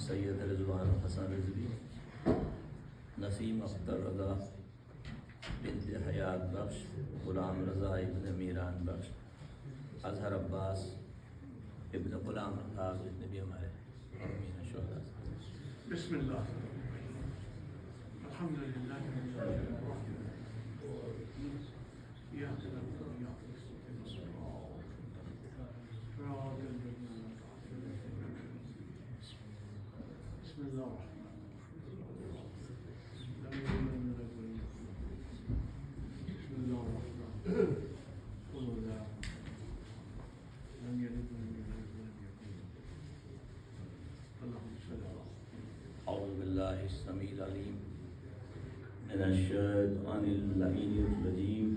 سید رضوان حسن رضوی، نسیم اختر رضا بنت حیات بخش، غلام رضا ابن میران بخش، اظہر عباس ابن غلام رضا، جتنے بھی ہمارے امین شہداء. بسم اللہ الحمد للہ اعوذ باللہ السمیع العلیم من الشیطان اللعین الرجیم.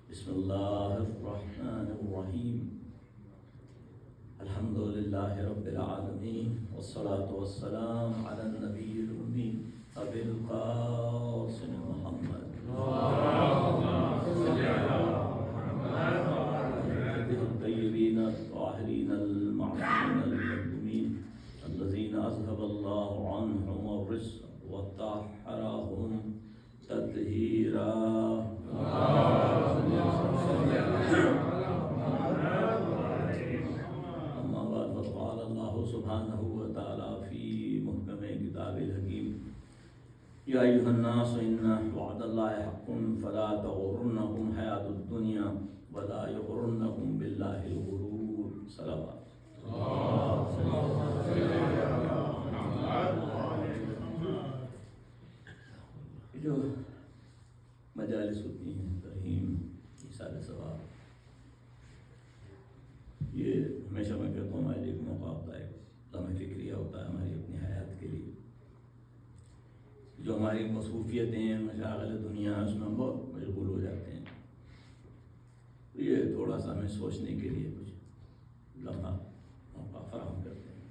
بسم اللہ الرحمن الرحیم. الحمد للہ رب العالمین والصلاة والسلام علی النبی الأمی ابی القاسم محمد الطیبین الطاہرین المعصومین المظلومین الذین اذهب اللہ عنهم الرجس وطہرهم تطہیرا. اما بعد فقال اللہ سبحانہ وتعالی فی محکم کتاب الحکیم: یا ایھا الناس ان وعد اللہ حق فلا تغرنکم حیاۃ الدنیا ولا یغرنکم باللہ الغرور. صلوات. جو مجالس ہوتی ہیں ترہیم ایصال ثواب، یہ ہمیشہ میں کہتا ہوں ہمارے لیے ایک موقع ہوتا ہے، لمحہ فکریہ ہوتا ہے ہماری اپنی حیات کے لیے. جو ہماری مصروفیتیں ہیں، مشاغل دنیا، اس میں ہم بہت مشغول ہو جاتے ہیں. یہ تھوڑا سا ہمیں سوچنے کے لیے کچھ لمحہ موقع فراہم کرتے ہیں.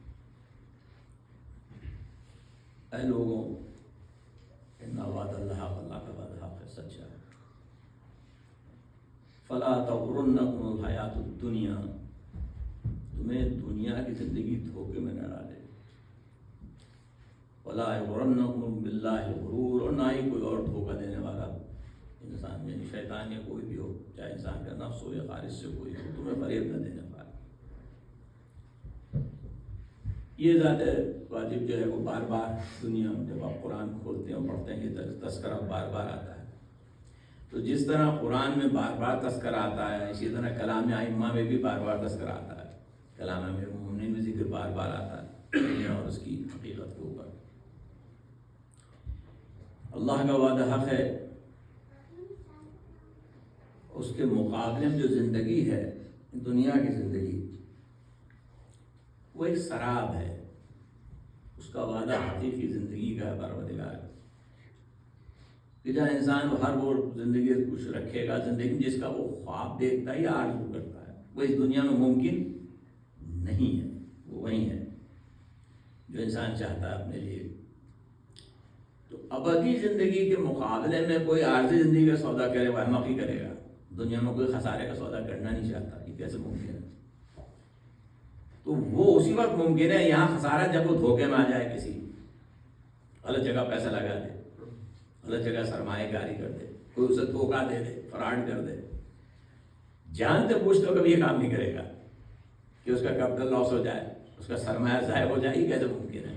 اے لوگوں، ان وعد اللہ حق، اللہ کا وعدہ حق ہے، سچا ہے. فلا تغرنکم الحیات الدنیا، تمہیں دنیا کی زندگی دھوکے میں نہ ڈالے. ولا یغرنکم باللہ الغرور، اور نہ ہی کوئی اور دھوکہ دینے والا انسان، یعنی شیطان یا کوئی بھی ہو، چاہے انسان کا نفس ہو یا خارج سے کوئی ہو، تمہیں فریب نہ دینے والا. یہ ذات واجب جو ہے وہ بار بار دنیا میں جب آپ قرآن کھولتے ہیں اور پڑھتے ہیں، یہ تذکرہ بار بار آتا ہے. تو جس طرح قرآن میں بار بار تذکرہ آتا ہے، اسی طرح کلام ائمہ میں بھی بار بار تذکرہ آتا ہے. کلام امیر المومنین میں ذکر بار بار آتا ہے دنیا اور اس کی حقیقت کے اوپر. اللہ کا وعدہ حق ہے، اس کے مقابلے میں جو زندگی ہے دنیا کی زندگی، وہ ایک سراب ہے. اس کا وعدہ حقیقی زندگی کا ہے پروردگار، کہ جہاں انسان ہر وہ زندگی کچھ رکھے گا، زندگی جس کا وہ خواب دیکھتا ہے یا آرزو کرتا ہے، وہ اس دنیا میں ممکن نہیں ہے. وہ وہی ہے جو انسان چاہتا ہے اپنے لیے. تو ابدی زندگی کے مقابلے میں کوئی عارضی زندگی کا سودا کرے، وہ احمقی کرے گا. دنیا میں کوئی خسارے کا سودا کرنا نہیں چاہتا. یہ کیسے ممکن ہے؟ تو وہ اسی وقت ممکن ہے یہاں خسارہ جب وہ دھوکے میں آ جائے، کسی غلط جگہ پیسہ لگا دے، غلط جگہ سرمایہ کاری کر دے، کوئی اسے دھوکہ دے دے، فراڈ کر دے. جانتے بوجھ تو کبھی یہ کام نہیں کرے گا کہ اس کا کیپٹل لاس ہو جائے، اس کا سرمایہ ضائع ہو جائے. یہ کیسے ممکن ہے؟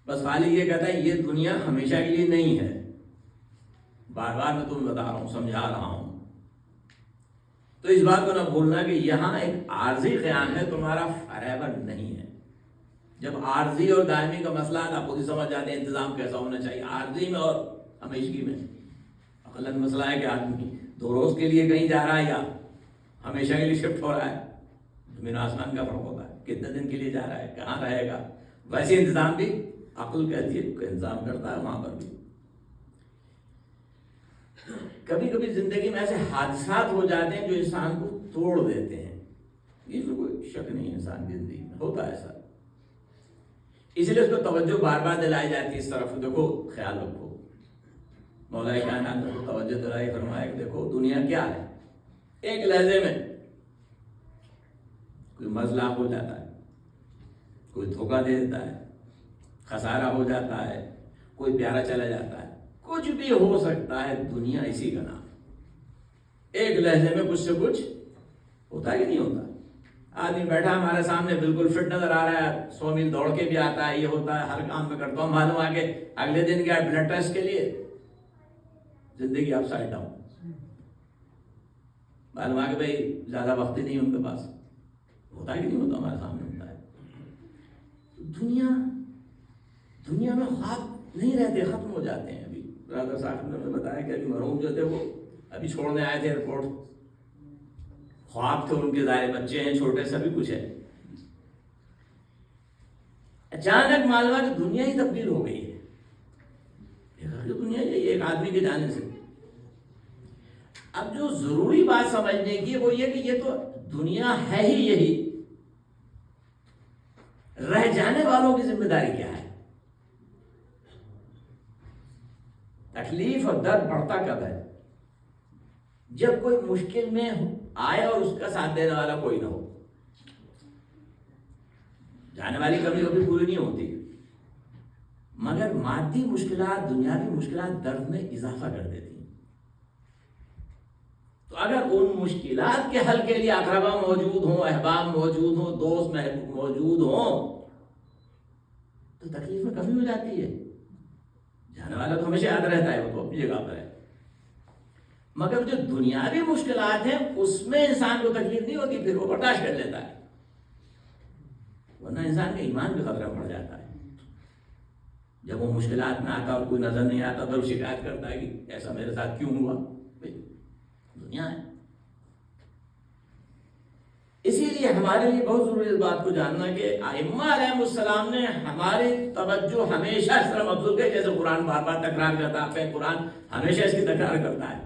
بس خالی یہ کہتا ہے یہ دنیا ہمیشہ کے لیے نہیں ہے. بار بار میں تمہیں بتا رہا ہوں، سمجھا رہا ہوں. تو اس بات کو نہ بھولنا کہ یہاں ایک عارضی قیام ہے، تمہارا فریور نہیں ہے. جب عارضی اور دائمی کا مسئلہ ہے، آپ خود ہی سمجھ جاتے ہیں انتظام کیسا ہونا چاہیے عارضی میں اور ہمیشگی میں. عقلاً مسئلہ ہے کہ آدمی 2 روز کے لیے کہیں جا رہا ہے یا ہمیشہ کے لیے شفٹ ہو رہا ہے. زمین آسمان کا فرق ہوتا ہے، کتنے دن کے لیے جا رہا ہے، کہاں رہے گا. ویسے انتظام بھی عقل کہتی ہے کہ انتظام کرتا ہے وہاں پر بھی. کبھی کبھی زندگی میں ایسے حادثات ہو جاتے ہیں جو انسان کو توڑ دیتے ہیں. یہ تو کوئی شک نہیں ہے، انسان کی زندگی میں ہوتا ہے ایسا. اس لیے اس کو توجہ بار بار دلائی جاتی ہے اس طرف. دیکھو، خیال رکھو. مولا کائنات نے توجہ دلائی، فرمایا کہ دیکھو دنیا کیا ہے. ایک لہجے میں کوئی مزلہ ہو جاتا ہے، کوئی دھوکہ دے دیتا ہے، خسارہ ہو جاتا ہے، کوئی پیارا چلا جاتا ہے، کچھ بھی ہو سکتا ہے، دنیا اسی کا نام ہے۔ ایک لہجے میں کچھ سے کچھ ہوتا ہے کہ نہیں ہوتا؟ آدمی بیٹھا ہمارے سامنے بالکل فٹ نظر آ رہا ہے، 100 میل دوڑ کے بھی آتا ہے، یہ ہوتا ہے، ہر کام میں کرتا ہوں، معلوم آ کے اگلے دن گیا بلڈ ٹیسٹ کے لیے، زندگی اپ سائڈ ڈاؤن، معلوم آ کے بھائی زیادہ وقت ہی نہیں ان کے پاس، ہوتا ہے کہ نہیں ہوتا؟ ہمارے سامنے ہوتا ہے۔ دنیا میں خواب نہیں رہتے، ختم ہو جاتے ہیں۔ ابھی برادر صاحب نے بتایا کہ ابھی مرحوم جو تھے وہ ابھی چھوڑنے آئے تھے ایئرپورٹ، خواب تھے ان کے، ظاہر بچے ہیں چھوٹے، سبھی کچھ ہے، اچانک معلوم ہے کہ دنیا ہی تبدیل ہو گئی ہے، دنیا یہ ایک آدمی کے جانے سے۔ اب جو ضروری بات سمجھنے کی وہ یہ کہ یہ تو دنیا ہے ہی یہی، رہ جانے والوں کی ذمہ داری کیا ہے؟ تکلیف اور درد بڑھتا کب ہے؟ جب کوئی مشکل میں آئے اور اس کا ساتھ دینے والا کوئی نہ ہو۔ جانے والی کمی کبھی پوری نہیں ہوتی، مگر مادی مشکلات، دنیاوی مشکلات درد میں اضافہ کر دیتی ہیں۔ تو اگر ان مشکلات کے حل کے لیے اقربا موجود ہوں، احباب موجود ہوں، دوست موجود ہوں، تو تکلیف میں کمی ہو جاتی ہے۔ جانے والا تو ہمیشہ یاد رہتا ہے، وہ تو اپنی جگہ پر ہے، مگر جو دنیاوی مشکلات ہیں اس میں انسان کو تکلیف نہیں ہوتی، پھر وہ برداشت کر لیتا ہے، ورنہ انسان کا ایمان بھی خطرہ پڑ جاتا ہے۔ جب وہ مشکلات میں آتا اور کوئی نظر نہیں آتا تو وہ شکایت کرتا ہے کہ ایسا میرے ساتھ کیوں ہوا؟ دنیا ہے۔ اسی لیے ہمارے لیے بہت ضروری اس بات کو جاننا کہ ائمہ علیہ السلام نے ہماری توجہ ہمیشہ اس طرح مبذول کی، جیسے قرآن بار بار تکرار کرتا ہے، قرآن ہمیشہ اس کی تکرار کرتا ہے،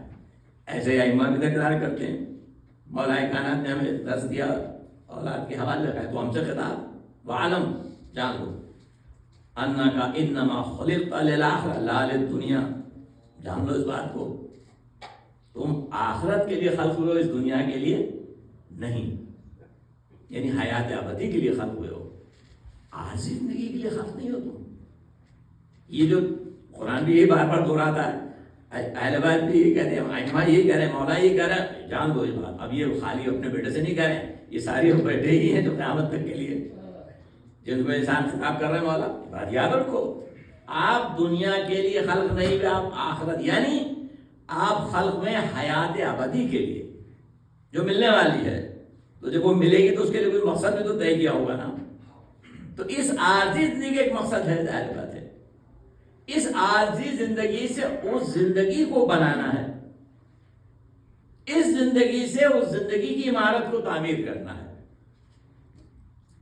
ایسے ائمہ بھی تکرار کرتے ہیں۔ مولا کائنات نے ہمیں درس دیا، اولاد کے حوالے رکھا ہے، تو ہم سے خطاب، وعلم، جان لو انکا انما خلقت للآخرہ لا للدنیا، جان لو اس بات کو، تم آخرت کے لیے خلق ہوئے ہو، اس دنیا کے لیے نہیں، یعنی حیات ابدی کے لیے خلق ہوئے ہو، عارضی زندگی کے لیے خلق نہیں ہو تم۔ یہ جو قرآن بھی یہی بار بار دہراتا ہے، اہل بیت بھی یہی کہتے ہیں، ائمہ یہی کہہ رہے ہیں، مولا یہی کہہ رہے ہیں، جان دو اس بات۔ اب یہ خالی اپنے بیٹے سے نہیں کہہ رہے ہیں، یہ ساری بیٹے ہی ہیں جو قیامت تک کے لیے جن کو انسان خطاب کر رہے ہیں، مولا بات یاد رکھو، آپ دنیا کے لیے خلق نہیں ہوئے، آپ آخرت، یعنی آپ خلق میں حیات ابدی کے لیے جو ملنے والی ہے، تو جب وہ ملے گی تو اس کے لیے کوئی مقصد بھی تو طے کیا ہوگا نا۔ تو اس عارضی زندگی کا ایک مقصد ہے، ظاہر بات ہے، اس عارضی زندگی سے اس زندگی کو بنانا ہے، اس زندگی سے اس زندگی کی عمارت کو تعمیر کرنا ہے۔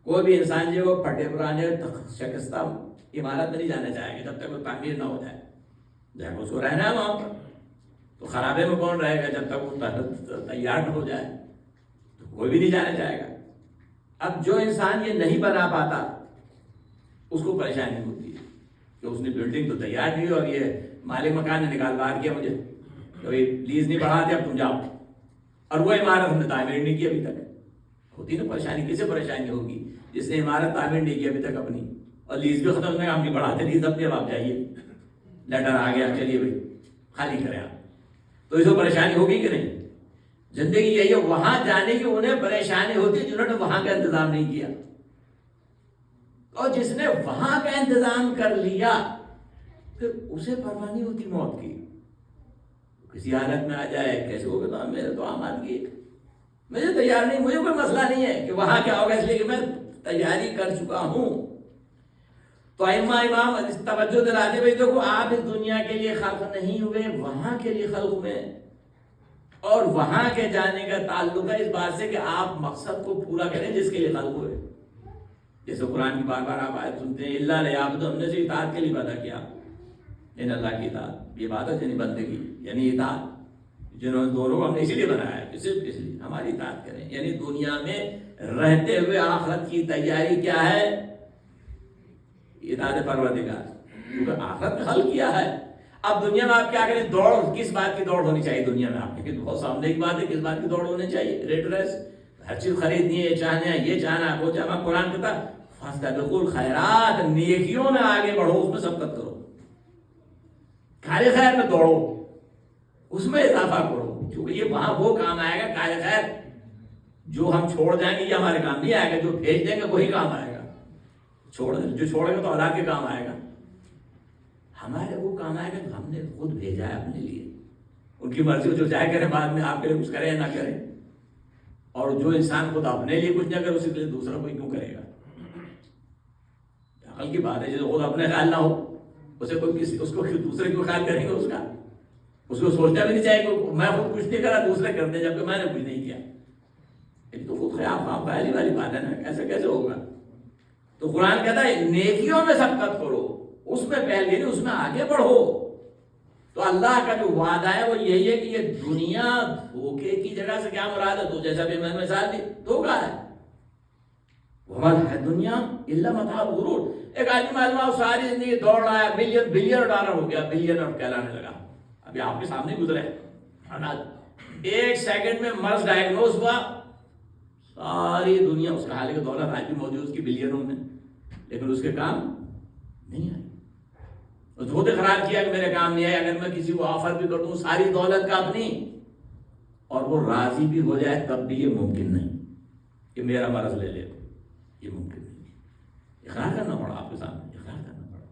کوئی بھی انسان جو پھٹے پرانے شکستہ عمارت میں نہیں جانا چاہے گا جب تک وہ تعمیر نہ ہو جائے، جب اس کو رہنا ہے وہاں پر، تو خرابے میں کون رہے گا جب تک وہ تیار نہ ہو جائے، تو کوئی بھی نہیں جانا چاہے گا۔ اب جو انسان یہ نہیں بنا پاتا اس کو پریشانی ہوتی ہے کہ اس نے بلڈنگ تو تیار نہیں اور یہ مالک مکان نے نکال باہر کیا مجھے، تو لیز نہیں بڑھاتے، اب تم جاؤ، اور وہ عمارت ہم نے تعمیر نہیں کی ابھی تک، ہوتی نا پریشانی۔ کسے پریشانی ہوگی؟ جس نے عمارت تعمیر نہیں کی ابھی تک اپنی، اور لیز بھی ختم نہیں، ہم نہیں بڑھاتے لیز اپنی، اب آپ جائیے، لیٹر آ گیا، چلیے بھائی خالی کریں آپ، تو اس کو پریشانی ہوگی کہ نہیں؟ زندگی یہی ہے، وہاں جانے کی انہیں پریشانی ہوتی ہے جنہوں نے وہاں کا انتظام نہیں کیا، اور جس نے وہاں کا انتظام کر لیا پھر اسے پرواہ نہیں ہوتی موت کی، کسی حالت میں آ جائے کیسے ہوگا، تو میرے تو عام آدمی، مجھے تیار نہیں، مجھے کوئی مسئلہ نہیں ہے کہ وہاں کیا ہوگا، اس لیے کہ میں تیاری کر چکا ہوں۔ تو ائمہ امام توجہ دلاتے بھائی دیکھو، آپ اس دنیا کے لیے خلق نہیں ہوئے، وہاں کے لیے خلق ہوئے، اور وہاں کے جانے کا تعلق ہے اس بات سے کہ آپ مقصد کو پورا کریں جس کے لیے خلق ہوئے۔ جیسے قرآن کی بار بار آپ آیت سنتے ہیں، اللہ لیعبدوا، ہم نے سے اطاعت کے لیے پیدا کیا، ان اللہ کی اطاعت، یہ عبادت یعنی بندگی، یعنی اطاعت، جنہوں نے دونوں کو ہم نے اسی لیے بنایا ہے، صرف اس لیے ہماری اطاعت کریں، یعنی دنیا میں رہتے ہوئے آخرت کی تیاری کیا ہے؟ اطاعت پروردگار، کیونکہ آخرت میں حل کیا ہے۔ اب دنیا میں آپ کیا کریں؟ دوڑ، کس بات کی دوڑ ہونی چاہیے دنیا میں؟ آپ کی بہت سامنے کی بات ہے، کس بات کی دوڑ ہونی چاہیے؟ ریٹ ریس، ہر چیز خریدنی ہے، چاہنا ہے، یہ چاہنا ہے، وہ چاہنا۔ قرآن کہتا ہے فاستبقوا الخیرات، نیکیوں میں آگے بڑھو، اس میں سبقت کرو، کار خیر میں دوڑو، اس میں اضافہ کرو، کیونکہ یہ وہاں وہ کام آئے گا کار خیر جو ہم چھوڑ جائیں گے یہ ہمارے کام نہیں آئے گا، جو بھیج دیں گے وہی کام آئے گا، جو چھوڑیں گے تو اللہ کے کام آئے گا، ہمارے وہ کام آئے گا جو ہم نے خود بھیجا ہے اپنے لیے، ان کی مرضی جو چاہے کریں، بعد میں آپ کے لیے کچھ کریں یا نہ کریں، اور جو انسان خود اپنے لیے کچھ نہ کرے اسی کے لیے دوسرا کوئی کیوں کرے گا؟ عقل کی بات ہے، جو خود اپنے خیال نہ ہو اسے کوئی اس کو دوسرے کیوں خیال کریں گے؟ اس کو سوچنا بھی نہیں چاہیے کہ میں خود کچھ نہیں کرا دوسرے کرتے جبکہ میں نے کچھ نہیں کیا، یہ تو خود خیال والی بات ہے نا، کیسے ہوگا؟ تو قرآن کہتا ہے نیکیوں میں سبقت کرو، اس میں پہل گئی، اس میں آگے بڑھو۔ تو اللہ کا جو وعدہ ہے وہ یہی ہے کہ یہ دنیا دھوکے کی جگہ سے کیا مراد ہے؟ تو جیسا بھی میں نے مثال دی، دھوکا ہے، دنیا الا متاع الغرور۔ ایک آدمی معلوم ساری زندگی دوڑ رہا ہے، بلین ڈالر ہو گیا، بلین اور کہلانے لگا، ابھی آپ کے سامنے گزرے، ایک سیکنڈ میں مرض ڈائگنوز ہوا، ساری دنیا اس کا حال کی دولت آج بھی موجود اس کی بلینوں میں، لیکن اس کے کام نہیں آئی، اس خود اقرار کیا کہ میرے کام نہیں آئے، اگر میں کسی کو آفر بھی کر دوں ساری دولت کا اپنی اور وہ راضی بھی ہو جائے تب بھی یہ ممکن نہیں کہ میرا مرض لے لے، یہ ممکن نہیں، اقرار کرنا پڑا آپ کے سامنے، اقرار کرنا پڑا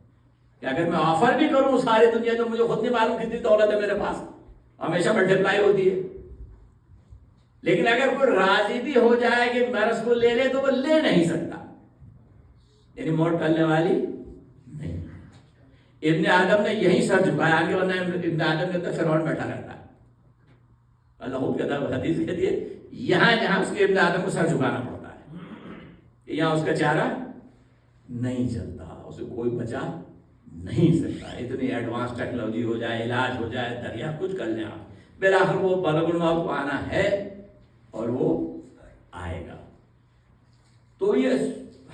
کہ اگر میں آفر بھی کروں ساری دنیا جو مجھے خود نہیں معلوم کتنی دولت ہے میرے پاس، ہمیشہ ملٹیپلائی ہوتی ہے، لیکن اگر کوئی راضی بھی ہو جائے کہ مرض کو لے لے تو وہ لے نہیں سکتا، یعنی موت ٹلنے والی نہیں۔ ابن آدم نے یہی سر جھکایا کہ ورنہ ابن آدم کے اندر فرعون بیٹھا رہتا ہے، اللہ خود کہتا ہے، حدیث کہتی ہے یہاں جہاں اس کے ابن آدم کو سر جھکانا پڑتا ہے، یہاں اس کا چارہ نہیں چلتا، اسے کوئی بچا نہیں سکتا، اتنی ایڈوانس ٹیکنالوجی ہو جائے، علاج ہو جائے، دریا کچھ کر لیں آپ، بالآخر وہ ملک الموت کو آنا ہے اور وہ آئے گا۔ تو یہ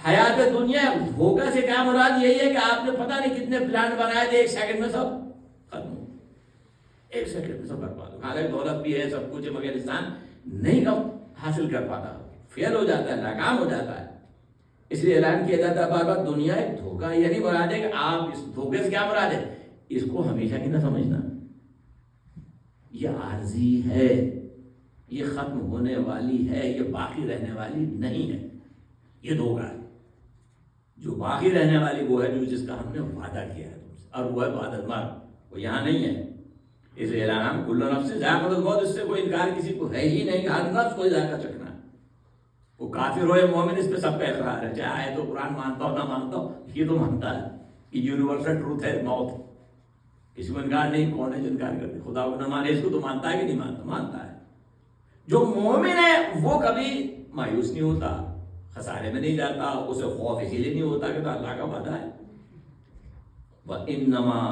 حیات دنیا دھوکہ سے کیا مراد یہی ہے کہ آپ نے پتہ نہیں کتنے پلان بنائے تھے، ایک سیکنڈ میں سب ختم ہو، ایک سیکنڈ میں سب برباد ہو، حالانکہ دولت بھی ہے سب کچھ ہے مگر انسان نہیں کم حاصل کر پاتا، فیل ہو جاتا ہے، ناکام ہو جاتا ہے۔ اس لیے اعلان کیا جاتا ہے بار بار دنیا ایک دھوکہ، یہ نہیں مراد ہے کہ آپ اس دھوکے سے کیا مراد ہے اس کو ہمیشہ کی نہ سمجھنا، یہ عارضی ہے، یہ ختم ہونے والی ہے، یہ باقی رہنے والی نہیں ہے، یہ دھوکہ ہے۔ جو باقی رہنے والی وہ ہے جو جس کا ہم نے وعدہ کیا ہے تم سے، اور وہ ہے بعد الموت، وہ یہاں نہیں ہے۔ اس اعلان کل نفس ذائقۃ الموت، اس سے کوئی انکار کسی کو ہے ہی نہیں کہ ہر نفس کو ذائقہ چکھنا ہے، وہ کافر ہو یا مومن اس پہ سب کا اقرار ہے، چاہے آئے تو قرآن مانتا ہو نہ مانتا ہو، یہ تو مانتا ہے کہ یونیورسل ٹروتھ ہے موت، کسی کو انکار نہیں، کون ہے جو انکار کرتے؟ خدا کو نہ مانے اس کو تو مانتا ہے کہ نہیں مانتا؟ مانتا ہے۔ جو مومن ہے وہ کبھی مایوس نہیں ہوتا، خسارے میں نہیں جاتا، اسے خوف اسی لیے نہیں ہوتا کہ تو اللہ کا وعدہ ہے، وَإِنَّمَا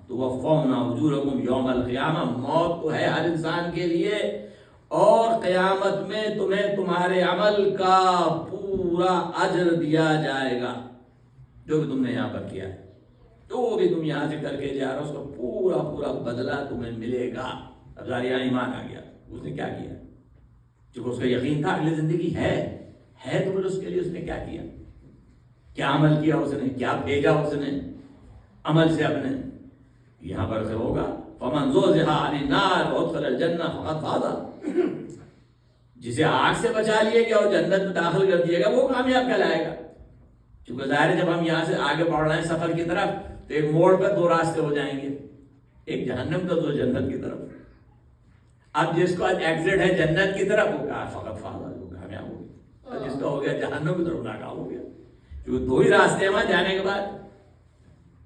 تُوَفَّوْنَ أُجُورَكُمْ يَوْمَ الْقِيَامَةِ، موت تو ہے ہر انسان کے لیے، اور قیامت میں تمہیں تمہارے عمل کا پورا اجر دیا جائے گا، جو بھی تم نے یہاں پر کیا ہے، جو بھی تم یہاں سے کر کے جا رہے ہو اس کا پورا پورا بدلہ تمہیں ملے گا۔ اب ظاہر یہاں ایمان آ گیا، اس نے کیا کیا؟ چونکہ اس کا یقین تھا اگلی زندگی ہے تو پھر اس کے لیے اس نے کیا کیا، کیا عمل کیا اس نے، کیا بھیجا اس نے عمل سے اپنے، یہاں پر سے ہوگا فَمَنْ زُحْزِحَ عَنِ النَّارِ وَأُدْخِلَ الْجَنَّةَ فَقَدْ فَازَ، جسے آگ سے بچا لیا گیا اور جنت میں داخل کر دیا گیا وہ کامیاب کہلائے گا۔ چونکہ ظاہر ہے جب ہم یہاں سے آگے بڑھ رہے ہیں سفر کی طرف تو ایک موڑ پہ دو راستے ہو جائیں گے، ایک جہنم کا، دو جنت کی طرف۔ اب جس کو ایگزٹ ہے جنت کی طرف وہ کہا فقط فاز، وہ کامیاب ہو گیا، اور جس کا ہو گیا جہنم کی طرف ناکام ہو گیا، کیونکہ دو ہی راستے ہیں وہاں جانے کے بعد۔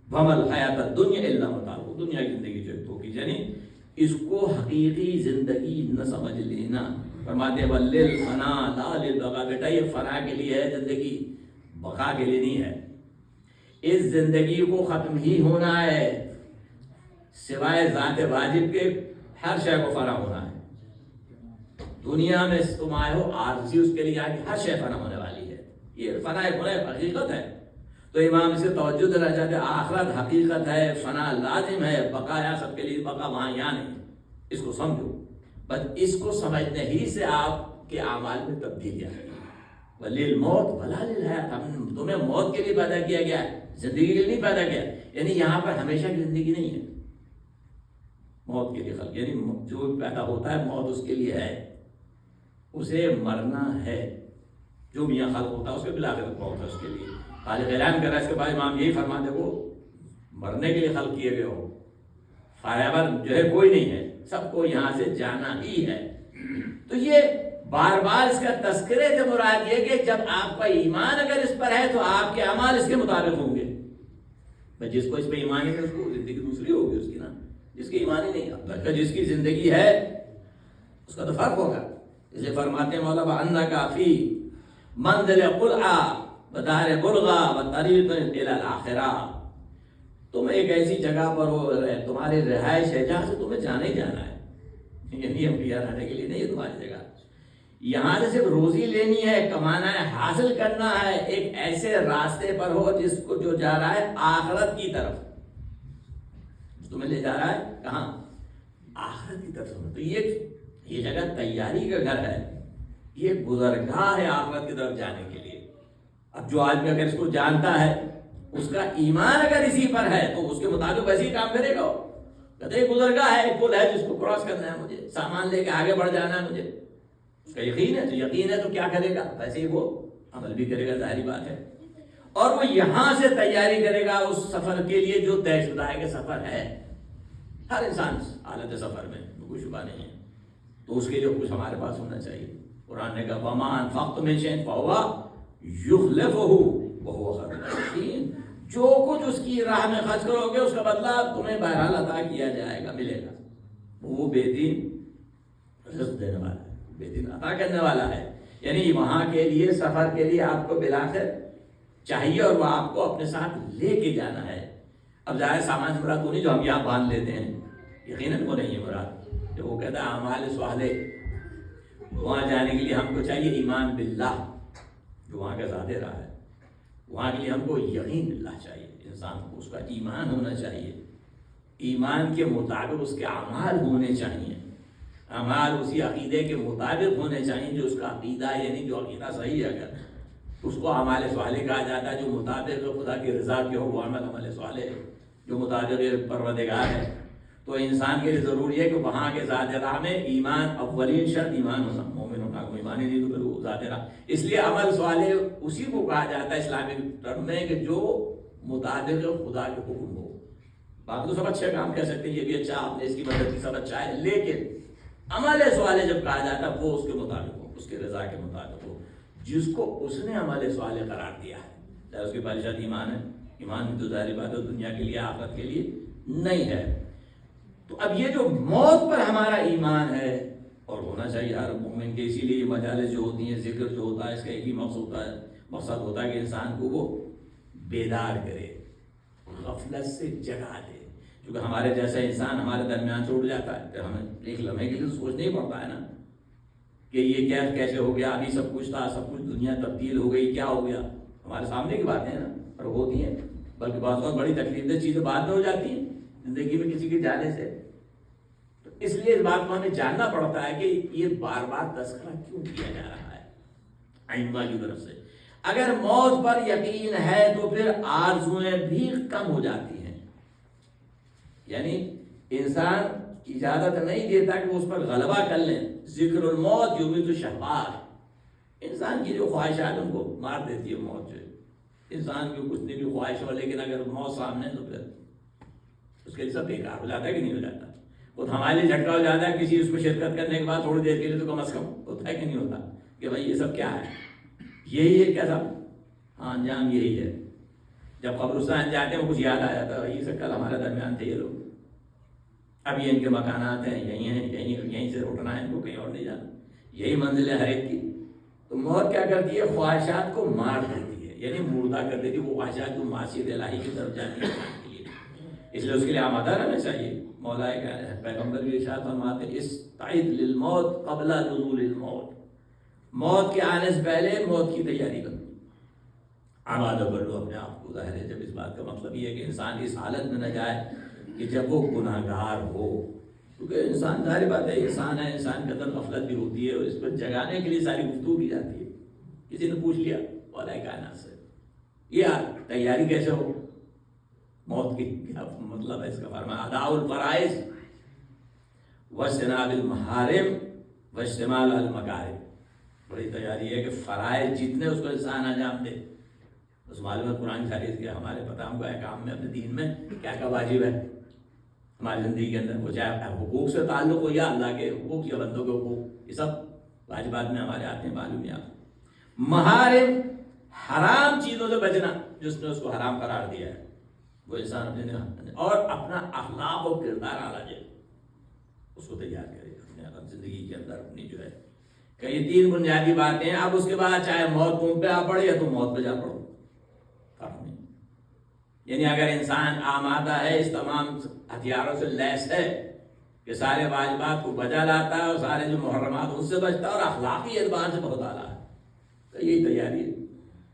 وَمَا الْحَيَاةُ الدُّنْيَا إِلَّا مَتَاعٌ، دنیا کی زندگی جو ایک دھوکہ، یعنی اس کو حقیقی زندگی نہ سمجھ لینا۔ فرماتے ہیں وَلِلْفَنَا لَا لِلْبَقَا، بیٹا یہ فنا کے لیے ہے زندگی، بقا کے لیے نہیں ہے۔ اس زندگی کو ختم ہی ہونا ہے، سوائے ذات واجب کے ہر شے کو فنا ہونا ہے۔ دنیا میں تم آئے ہو عارضی، اس کے لیے آگے ہر شے فنا ہونے والی ہے، یہ فنا ایک حقیقت ہے۔ تو امام اسے توجہ دینا چاہتے ہیں آخرت حقیقت ہے، فنا لازم ہے، بقا یہاں سب کے لیے، بقا وہاں یہاں نہیں، اس کو سمجھو۔ بس اس کو سمجھنے ہی سے آپ کے اعمال میں تبدیلی آئے گی، وَلِلْمَوْتِ وَلَا لِلْحَيَاةِ، ہم تمہیں موت کے لیے پیدا کیا گیا ہے، زندگی کے لیے نہیں پیدا کیا، یعنی یہاں پر ہمیشہ کی زندگی نہیں ہے، موت کے لیے خلق، یعنی جو پیدا ہوتا ہے موت اس کے لیے ہے، اسے مرنا ہے، جو بھی یہاں خلق ہوتا ہے اس کے بالآخر موت ہے اس کے لیے۔ خالق اعلان کر رہا ہے اس کے بعد امام یہی فرماتے وہ مرنے کے لیے خلق کیے گئے ہو، فارغ جو ہے کوئی نہیں ہے، سب کو یہاں سے جانا ہی ہے۔ تو یہ بار بار اس کا تذکرے سے مراد یہ کہ جب آپ کا ایمان اگر اس پر ہے تو آپ کے اعمال اس کے مطابق ہوں گے۔ جس کو اس پہ ایمان ہے اس کو زندگی دوسری ہوگی اس کی نا، جس کی ایمان ہی نہیں، اب تک جس کی زندگی ہے اس کا تو فرق ہوگا۔ اس لیے فرماتے ہیں مولا وَأَنَّكَ فِي مَنزِلِ قُلْعَى وَدَارِ بُلْغَى وَطَرِيقٍ إِلَى الْآخِرَةِ، تم ایک ایسی جگہ پر ہو، تمہاری رہائش ہے جہاں سے تمہیں جانا ہی جانا ہے، یعنی انبیاء رہنے کے لیے نہیں ہے تمہاری جگہ، یہاں سے صرف روزی لینی ہے، کمانا ہے، حاصل کرنا ہے، ایک ایسے راستے پر ہو جس کو جو جا رہا ہے آخرت کی طرف، تمہیں لے جا رہا ہے کہاں؟ آخرت کی طرف۔ تو یہ جگہ تیاری کا گھر ہے، یہ گزرگاہ ہے آخرت کی طرف جانے کے لیے۔ اب جو آدمی اگر اس کو جانتا ہے، اس کا ایمان اگر اسی پر ہے تو اس کے مطابق ویسے ہی کام کرے گا۔ کہتے ہیں گزرگاہ ہے، ایک پل ہے جس کو کراس کرنا ہے، مجھے سامان لے کے آگے بڑھ جانا ہے، مجھے اس کا یقین ہے، تو یقین ہے تو کیا کرے گا؟ ویسے ہی وہ عمل بھی کرے گا، ظاہری بات ہے، اور وہ یہاں سے تیاری کرے گا اس سفر کے لیے جو طے شدہ ہے کہ سفر ہے۔ ہر انسان حالت سفر میں کوئی شبہ نہیں ہے، تو اس کے لیے کچھ ہمارے پاس ہونا چاہیے۔ قرآن نے کہا وَمَا أَنفَقْتُم مِّن شَيْءٍ فَهُوَ يُخْلِفُهُ وَهُوَ خَيْرُ الرَّازِقِينَ، جو کچھ اس کی راہ میں خرچ کرو گے اس کا بدلہ تمہیں بہرحال عطا کیا جائے گا، ملے گا۔ وہ بے دین رزق دینے والا ہے، بے دین عطا کرنے والا ہے، یعنی وہاں کے لیے سفر کے لیے آپ کو بالآخر چاہیے اور وہ آپ کو اپنے ساتھ لے کے جانا ہے۔ اب ظاہر سامان سے مراد وہ نہیں جو ہم یہاں باندھ لیتے ہیں، یقیناً وہ نہیں ہے مراد، جو وہ کہتا ہے اعمال صالح، وہاں جانے کے لیے ہم کو چاہیے ایمان باللہ، جو وہاں کا ذات رہا ہے، وہاں کے لیے ہم کو یقین باللہ چاہیے، انسان کو اس کا ایمان ہونا چاہیے، ایمان کے مطابق اس کے اعمال ہونے چاہیے، اعمال اسی عقیدے کے مطابق ہونے چاہیے جو اس کا عقیدہ ہے، یعنی جو عقیدہ صحیح ہے اگر اس کو اعمال صالح کہا جاتا ہے، جو مطابق خدا کی رضا کے ہو وہ عمل صالح ہے، جو مطابق پروردگار ہے۔ تو انسان کے لیے ضروری ہے کہ وہاں کے ذات راہ میں ایمان، اولین شرط ایمان ہونا، مومن ہونا، کوئی ایمان ہی نہیں تو پھر وہ ذات راہ، اس لیے عمل صالح اسی کو کہا جاتا ہے اسلامک ٹرم میں کہ جو مطابق خدا کے حکم ہو۔ باقی تو سب اچھے کام کہہ سکتے ہیں، یہ بھی اچھا، آپ نے اس کی مدد کی، سب اچھا ہے، لیکن عمل صالح جب کہا جاتا ہے وہ اس کے مطابق ہو، اس کے رضا کے مطابق ہو، جس کو اس نے عمل صالح قرار دیا ہے، چاہے اس کی پہلی شرط ایمان ہے، ایمان تو ظاہری بات ہے دنیا کے لیے آخرت کے لیے نہیں ہے۔ تو اب یہ جو موت پر ہمارا ایمان ہے اور ہونا چاہیے ہر مومن کے، اسی لیے مجالس جو ہوتی ہیں، ذکر جو ہوتا ہے، اس کا ایک ہی مقصد ہوتا ہے کہ انسان کو وہ بیدار کرے، غفلت سے جگا دے، کیونکہ ہمارے جیسا انسان ہمارے درمیان سے اٹھ جاتا ہے، پھر ہمیں ایک لمحے کے لیے سوچنا ہی پڑتا ہے نا کہ یہ کیا کیسے ہو گیا، ابھی سب کچھ تھا، سب کچھ دنیا تبدیل ہو گئی، کیا ہو گیا، ہمارے سامنے کی باتیں ہیں نا، اور ہوتی ہیں، بلکہ بعض بہت بڑی تکلیف دہ چیزیں بعد میں ہو جاتی ہیں زندگی میں کسی کے جانے سے۔ تو اس لیے اس بات کو ہمیں جاننا پڑتا ہے کہ یہ بار بار تذکرہ کیوں کیا جا رہا ہے ائمہ کی طرف سے۔ اگر موت پر یقین ہے تو پھر آرزویں بھی کم ہو جاتی ہیں، یعنی انسان اجازت نہیں دیتا کہ وہ اس پر غلبہ کر لیں، ذکر الموت یمیت الشہوات، انسان کی جو خواہشات ان کو مار دیتی ہے موت، جو انسان کی کچھ نہیں بھی خواہش ہو، لیکن اگر موت سامنے تو پھر اس کے لیے سب بیکار ہو جاتا ہے کہ نہیں ہو جاتا؟ وہ ہمارے لیے جھٹکا ہو جاتا ہے کسی اس میں شرکت کرنے کے بعد تھوڑی دیر کے لیے، تو کم از کم ہوتا ہے کہ نہیں ہوتا کہ بھائی یہ سب کیا ہے، یہی ہے کیا سب، ہاں انجام یہی ہے۔ جب قبرستان جاتے ہیں وہ کچھ یاد آ جاتا ہے، یہ سب کل ہمارے درمیان تھے یہ لوگ، اب یہ ان کے مکانات ہیں، یہیں ہیں، یہیں سے اٹھنا ہے، ان کو کہیں اور نہیں جانا، یہی منزل ہے ہر ایک کی۔ تو موت کیا کرتی ہے؟ خواہشات کو مار دیتی ہے، یعنی مردہ کر دیتی ہے وہ خواہشات جو معصیت الہی کی طرف جاتی ہے کے لیے، اس لیے اس کے لیے آمادہ رہنا چاہیے۔ مولا پیغمبر بھی ارشاد فرماتے ہیں استعد للموت قبل نزول الموت، موت کے آنے سے پہلے موت کی تیاری کرو، آمادہ کر لو اپنے آپ کو۔ ظاہر ہے جب اس بات کا مطلب یہ ہے کہ انسان اس حالت میں نہ جائے کہ جب وہ گناہ گار ہو، کیونکہ انسان ظاہر بات ہے انسان ہے، انسان کے اندر غفلت بھی ہوتی ہے، اور اس پر جگانے کے لیے ساری گفتگو کی جاتی ہے کسی نے پوچھ لیا مولا کائنات سے یہ تیاری کیسے ہو موت کی، کیا مطلب ہے اس کا؟ فرمایا ادا الفرائض واجتناب المحارم واجتماع المکارم. بڑی تیاری ہے کہ فرائض جتنے اس کو انسان انجام دے. اس معلوم ہے قرآن حدیث کے ہمارے پتہ ہم کو احکام میں اپنے دین میں کیا کیا واجب ہے ہماری زندگی کے اندر، وہ چاہے حقوق سے تعلق ہو یا اللہ کے حقوق یا بندوں کے حقوق، یہ سب واجبات میں ہمارے آتے ہیں معلوم ہے آپ. محارم حرام چیزوں سے بچنا، جس نے اس کو حرام قرار دیا ہے وہ انسان اپنے اور اپنا اخلاق و کردار اعلیٰ جائے اس کو تیار کرے اپنے زندگی کے اندر اپنی جو ہے کہ یہ تین بنیادی باتیں ہیں. اب اس کے بعد چاہے موت تم پہ آ پڑے یا تم موت پہ جا پڑو، فرق نہیں. یعنی اگر انسان آمادہ ہے، اس تمام ہتھیاروں سے لیس ہے کہ سارے واجبات کو بجا لاتا ہے اور سارے جو محرمات اس سے بچتا ہے اور اخلاقی اعتبار سے بہت اعلیٰ ہے، تو یہی تیاری ہے.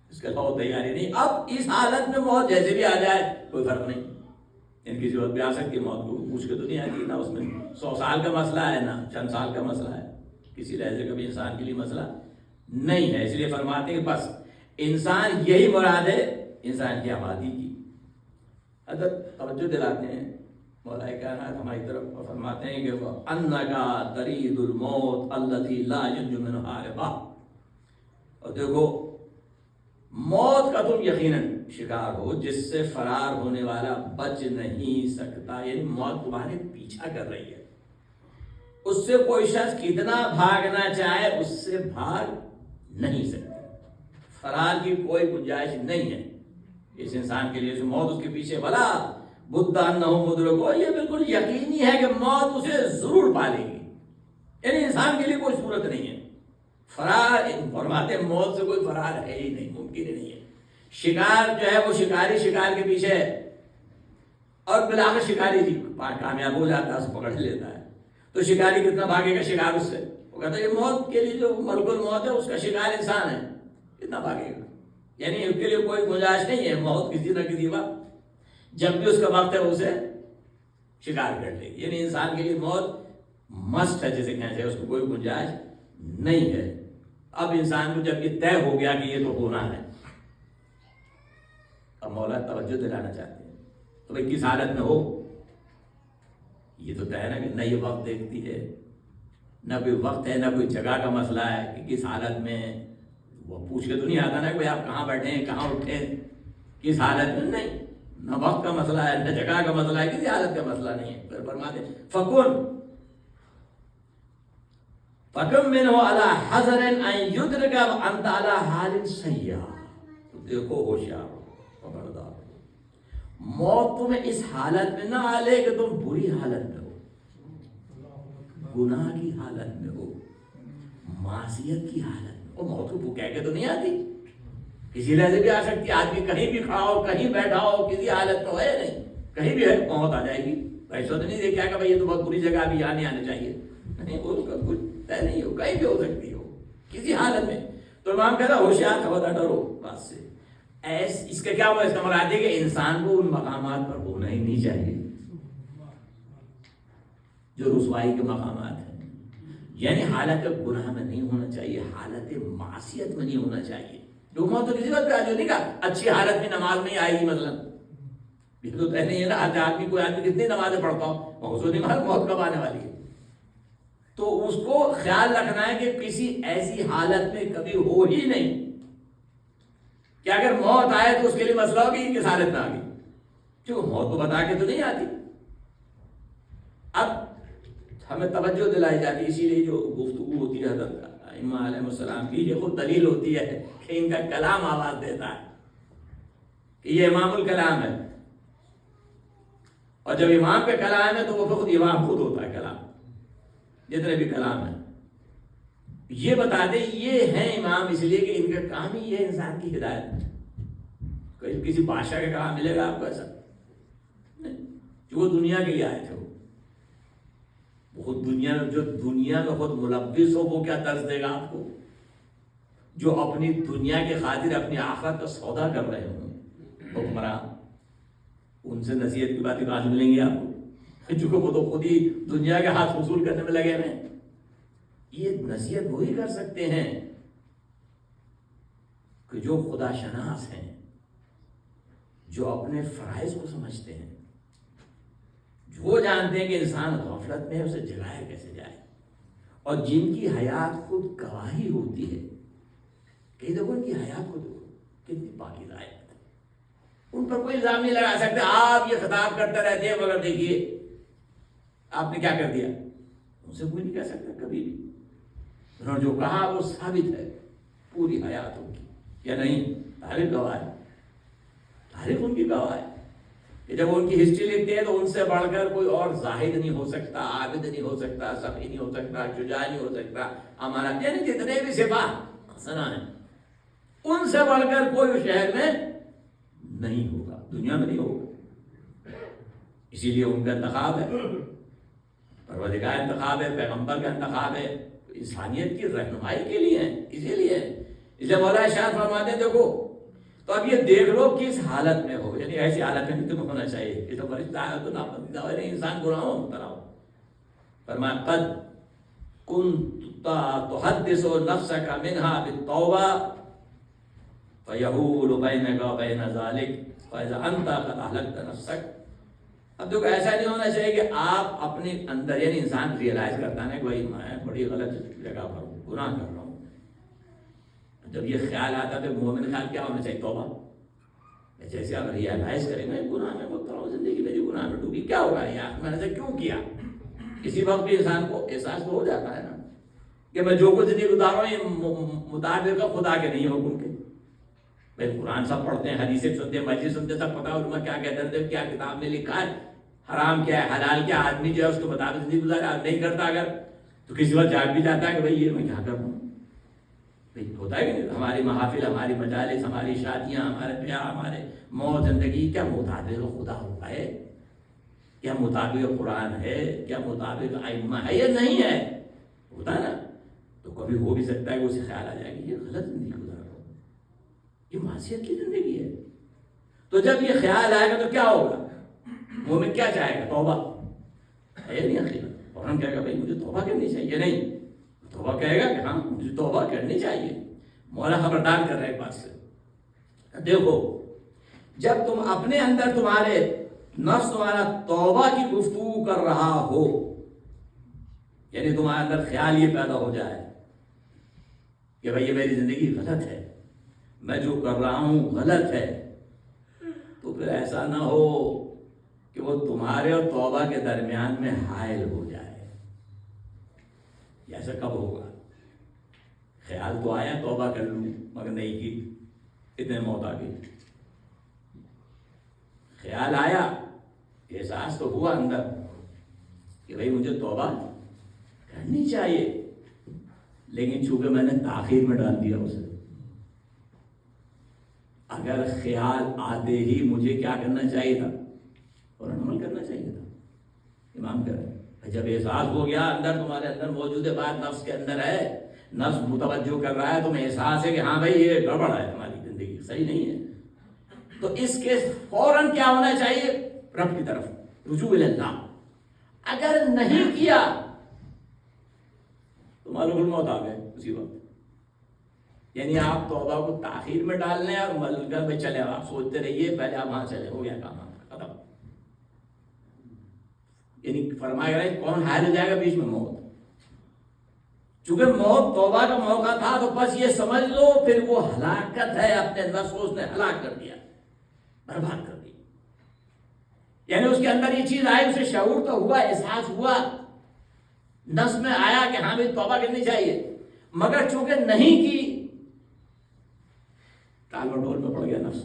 اس کے علاوہ تیاری نہیں. اب اس حالت میں موت جیسے بھی آ جائے کوئی فرق نہیں. یعنی کسی وقت بھی آ سکتی ہے موت کو، پوچھ کے تو نہیں آتی نا. اس میں 100 سال کا مسئلہ ہے نا چند سال کا مسئلہ ہے، کسی لہجے کا بھی انسان کے لیے مسئلہ نہیں ہے. اس لیے فرماتے ہیں کہ بس انسان یہی مراد ہے انسان کی آبادی کی. حضرت توجہ دلاتے ہیں مولا کائنات ہماری طرف اور فرماتے ہیں کہ انکا ترید الموت التی لا ینجو منہا ہاربا. اور دیکھو موت کا تم یقیناً شکار ہو جس سے فرار ہونے والا بچ نہیں سکتا. یعنی موت تمہارے پیچھا کر رہی ہے، اس سے کوئی شخص کتنا بھاگنا چاہے اس سے بھاگ نہیں سکتا. فرار کی کوئی گنجائش نہیں ہے اس انسان کے لیے. موت اس کے پیچھے بلا بدھا نہ مدرکو، یہ بالکل یقینی ہے کہ موت اسے ضرور پالے گی. یعنی انسان کے لیے کوئی صورت نہیں ہے فرار. فرماتے موت سے کوئی فرار ہے ہی نہیں، ممکن ہی نہیں ہے. شکار جو ہے وہ شکاری شکار کے پیچھے ہے اور بلاخر شکاری جی کامیاب ہو جاتا ہے، اسے پکڑ لیتا ہے. تو شکاری کتنا بھاگے گا شکار اس سے؟ وہ کہتا ہے یہ موت کے لیے جو ملک الموت ہے اس کا شکار انسان ہے، کتنا بھاگے گا؟ یعنی اس کے لیے کوئی گنجائش نہیں ہے. موت کسی نہ کسی وقت جب بھی اس کا وقت ہے اسے شکار کر لے گی. یعنی انسان کے لیے موت مسٹ ہے جسے کہنا چاہیے، اس کو کوئی گنجائش نہیں ہے. اب انسان کو جب یہ طے ہو گیا کہ یہ تو ہونا ہے، اب مولا توجہ دلانا چاہتے ہیں تو بھائی کس حالت میں ہو. یہ تو طے ہے نا کہ نہ یہ وقت دیکھتی ہے، نہ کوئی وقت ہے، نہ کوئی جگہ کا مسئلہ ہے کہ کس حالت میں. وہ پوچھ کے تو نہیں آتا نا کہ آپ کہاں بیٹھے ہیں، کہاں اٹھے، کس حالت میں. نہیں، نہ وقت کا مسئلہ ہے، نہ جگہ کا مسئلہ ہے، کسی حالت کا مسئلہ نہیں ہے. پھر فرماتے فکم منہ علی حذر ان یدرک وانت علی حال سیئہ. تو دیکھو ہوشیار ہو، خبردار ہو، موت تمہیں اس حالت میں نہ آلے کہ تم بری حالت میں ہو، گناہ کی حالت میں ہو، معصیت کی حالت میں. وہ موت کو کہہ کے تو نہیں آتی، کسی لحظے بھی آ سکتی ہے. آدمی کہیں بھی کھڑا ہو، کہیں بیٹھا ہو، کسی حالت میں ہے نہیں، کہیں بھی ہے موت آ جائے گی. ایسا تو نہیں دیکھا کہ بھائی یہ تو بہت بری جگہ ابھی یہاں نہیں آنا چاہیے. نہیں، وہ کچھ طے نہیں ہو، کہیں بھی ہو سکتی ہو کسی حالت میں. تو امام کہتا ہوشیار خبردار ڈرو بات سے. اس کا کیا ہوا؟ اس کا مراد ہے کہ انسان کو ان مقامات پر ہونا ہی نہیں چاہیے جو رسوائی کے مقامات ہیں. یعنی حالت گناہ میں نہیں ہونا چاہیے، حالت معصیت میں نہیں ہونا چاہیے. جو موت تو کسی وقت پہ آج نہیں کہا اچھی حالت میں نماز نہیں آئے گی مثلا، یہ تو طے نہیں ہے نا. آدمی کوئی آدمی کتنی نمازیں پڑھتا ہو، اس کو نہیں معلوم موت کب آنے والی ہے. تو اس کو خیال رکھنا ہے کہ کسی ایسی حالت میں کبھی ہو ہی نہیں کہ اگر موت آئے تو اس کے لیے مسئلہ ہوگی کس حالت میں آ گئی، کیونکہ موت کو بتا کے تو نہیں آتی. اب ہمیں توجہ دلائی جاتی ہے، اسی لیے جو گفتگو ہوتی ہے حضرت ائمہ علیہ السلام کی، یہ خود دلیل ہوتی ہے کہ ان کا کلام آواز دیتا ہے کہ یہ امام الکلام ہے. اور جب امام پہ کلام ہے تو وہ خود امام خود ہوتا ہے. کلام جتنے بھی کلام ہیں یہ بتا دیں یہ ہیں امام، اس لیے کہ ان کا کام ہی یہ انسان کی ہدایت. کسی بادشاہ کا کلام ملے گا آپ کو ایسا نہیں، جو وہ دنیا کے لیے آئے تھے. وہ خود دنیا میں، جو دنیا میں خود ملبس ہو وہ کیا درس دے گا آپ کو؟ جو اپنی دنیا کے خاطر اپنی آخرت کا سودا کر رہے ہوں حکمران، ان سے نصیحت کی باتیں کہاں سے ملیں گی آپ کو؟ چونکہ وہ تو خود ہی دنیا کے ہاتھ وصول کرنے میں لگے ہوئے ہیں. یہ نصیحت وہی کر سکتے ہیں کہ جو خدا شناس ہیں، جو اپنے فرائض کو سمجھتے ہیں، جو جانتے ہیں کہ انسان غفلت میں ہے، اسے جگائے کیسے جائے، اور جن کی حیات خود گواہی ہوتی ہے کہ دیکھو ان کی حیات کو دیکھو کتنی پاکیزہ ہے، ان پر کوئی الزام نہیں لگا سکتے. آپ یہ خطاب کرتے رہتے ہیں مگر دیکھیے آپ نے کیا کر دیا، ان سے کوئی نہیں کہہ سکتا کبھی بھی. انہوں نے جو کہا وہ ثابت ہے پوری حیات ان کی، یا نہیں؟ تاریخ گواہ ہے، تاریخ ان کی گواہ ہے کہ جب وہ ان کی ہسٹری لکھتے ہیں تو ان سے بڑھ کر کوئی اور زاہد نہیں ہو سکتا، عابد نہیں ہو سکتا، سخی نہیں ہو سکتا، شجاع نہیں ہو سکتا، ہمارا یعنی جتنے بھی صفات حسنہ ہیں ان سے بڑھ کر کوئی شہر میں نہیں ہوگا، دنیا میں نہیں ہوگا. اسی لیے ان کا انتخاب ہے، پروردگار انتخاب ہے، پیغمبر کا انتخاب ہے، انسانیت کی رہنمائی کے لیے ہے. اسی لیے مولانا شاہ فرماتے ہیں دیکھو تو اب یہ دیکھ لو کس حالت میں ہو، یعنی ایسی حالت میں تمہیں ہونا چاہیے کہ تو فرشتہ ہے تو ناپسندیدہ ہو، یعنی انسان گناہوں میں مبتلا ہو. فرمایا قد كنت تحدث نفسك منها بالتوبة فيحول بينك وبين ذلك فإذا أنت قد أهلكت نفسك. اب دیکھو ایسا نہیں ہونا چاہیے کہ آپ اپنے اندر، یعنی انسان ریئلائز کرتا ہے کہ بھائی میں بڑی غلط جگہ پر ہوں، گناہ کر رہا ہوں. جب یہ خیال آتا ہے تو مومن خیال کیا ہونا چاہیے؟ توبہ. جیسے آپ ریئلائز کریں گے گناہ میں مبتلا ہوں، زندگی میری گناہ میں ڈوبی، کیا ہوگا یار میں نے ایسا کیوں کیا؟ اسی وقت بھی انسان کو احساس تو ہو جاتا ہے نا کہ میں جو کچھ زندگی گزار رہا ہوں یہ مطابق خدا کے نہیں حکم کے. بھائی قرآن سب پڑھتے ہیں، حدیثیں سنتے ہیں، مجلس سنتے ہیں، سب پتا علماء کیا کہتے ہیں، کیا کتاب میں لکھا ہے، حرام کیا ہے حلال کیا. آدمی جو ہے اس کو مطابق زندگی گزارے، آج نہیں کرتا اگر تو کسی وقت جاگ بھی جاتا ہے کہ بھائی یہ میں کیا کر رہا ہوں. ہوتا ہے کہ نہیں؟ ہماری محافل، ہماری مجالس، ہماری شادیاں، ہمارے بیاہ، ہمارے موت، زندگی کیا مطابق خدا ہوتا ہے؟ کیا مطابق قرآن ہے؟ کیا مطابق ائمہ ہے؟ یہ نہیں ہے. ہوتا ہے نا؟ تو کبھی ہو بھی سکتا ہے کہ اسے خیال آ جائے گی یہ غلط زندگی گزار رہا ہوں، یہ معصیت کی زندگی ہے. تو جب یہ خیال آئے گا تو کیا ہوگا؟ مومن کیا چاہے گا؟ توبہ ہے نہیں اخیر. اور ہم کہے گا بھائی مجھے توبہ کرنی چاہیے، نہیں توبہ کہے گا کہ ہاں مجھے توبہ کرنی چاہیے. مولا خبردار کر رہے ہیں بات سے. دیکھو جب تم اپنے اندر تمہارے نفس تمہارا توبہ کی گفتگو کر رہا ہو، یعنی تمہارے اندر خیال یہ پیدا ہو جائے کہ بھائی یہ میری زندگی غلط ہے، میں جو کر رہا ہوں غلط ہے، تو پھر ایسا نہ ہو کہ وہ تمہارے اور توبہ کے درمیان میں حائل ہو جائے. ایسا کب ہوگا؟ خیال تو آیا توبہ کر لوں مگر نہیں کی، اتنے موت آ گئی. خیال آیا، احساس تو ہوا اندر کہ بھائی مجھے توبہ کرنی چاہیے، لیکن چونکہ میں نے تاخیر میں ڈال دیا اسے. اگر خیال آتے ہی مجھے کیا کرنا چاہیے تھا؟ اور عمل کرنا چاہیے تھا. امام کہہ رہے ہیں جب احساس ہو گیا اندر، تمہارے اندر موجود ہے، بات نفس کے اندر ہے، نفس متوجہ کر رہا ہے، تمہیں احساس ہے کہ ہاں بھائی یہ گڑبڑ ہے، ہماری زندگی صحیح نہیں ہے، تو اس کے فوراً کیا ہونا چاہیے؟ رب کی طرف رجوع اللہ. اگر نہیں کیا تو معلوم الموت آ گئے اسی وقت. یعنی آپ توبہ کو تاخیر میں ڈال لیں اور ملگا میں چلے، آپ سوچتے رہیے پہلے آپ وہاں چلے، ہو گیا کام ختم. یعنی فرمایا گیا کون حائل ہو جائے گا بیچ میں؟ موت. چونکہ موت توبہ کا موقع تھا تو بس یہ سمجھ لو پھر وہ ہلاکت ہے، اپنے نفس کو اس نے ہلاک کر دیا، برباد کر دیا. یعنی اس کے اندر یہ چیز آئی، اسے شعور تو ہوا، احساس ہوا، نفس میں آیا کہ ہاں بھی توبہ کرنی چاہیے، مگر چونکہ نہیں کی ٹال مٹول میں پڑ گیا نفس.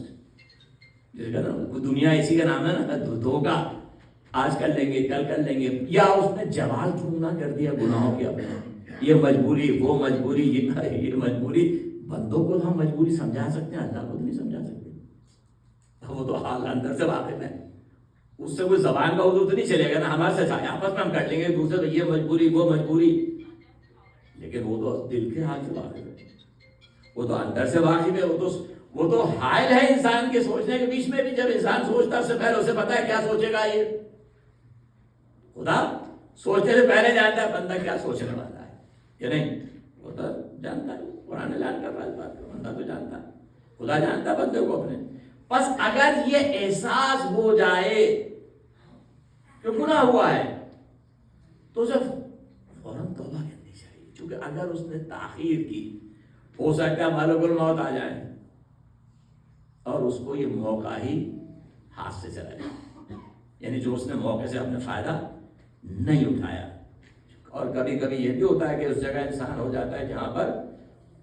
جس کا دنیا اسی کا نام ہے نا دھوکہ. آج کر لیں گے، کل کر لیں گے، یا اس نے جوال چومنا کر دیا گناہوں کے اپنے. یہ مجبوری، وہ مجبوری، یہ مجبوری. بندوں کو ہم مجبوری سمجھا سکتے ہیں، اللہ کو تو نہیں سمجھا سکتے. وہ تو حال اندر سے واقف ہے، اس سے کوئی زبان کا اردو تو نہیں چلے گا نا. ہمارے سے آپس میں ہم کر لیں گے دوسرے، یہ مجبوری وہ مجبوری، لیکن وہ تو دل کے حال سے واقف ہے، وہ تو اندر سے واقف ہے. وہ تو حائل ہے انسان کے سوچنے کے بیچ میں بھی. جب انسان سوچتا ہے اس سے پہلے اسے پتا ہے کیا سوچے گا. یہ خدا سوچنے سے پہلے جانتا ہے بندہ کیا سوچنے والا ہے یا نہیں. وہ تو جانتا ہے، قرآن اعلان کر رہا ہے اس بات کو، بندہ تو جانتا ہے. خدا جانتا ہے بندے کو اپنے. بس اگر یہ احساس ہو جائے کہ گناہ ہوا ہے تو اسے فوراً توبہ کرنی چاہیے. کیونکہ اگر اس نے تاخیر کی ہو سکتا ہے ملک الموت آ جائے اور اس کو یہ موقع ہی ہاتھ سے چلا جائے. یعنی جو اس نے موقع سے اپنے فائدہ نہیں اٹھایا. اور کبھی کبھی یہ بھی ہوتا ہے کہ اس جگہ انسان ہو جاتا ہے جہاں پر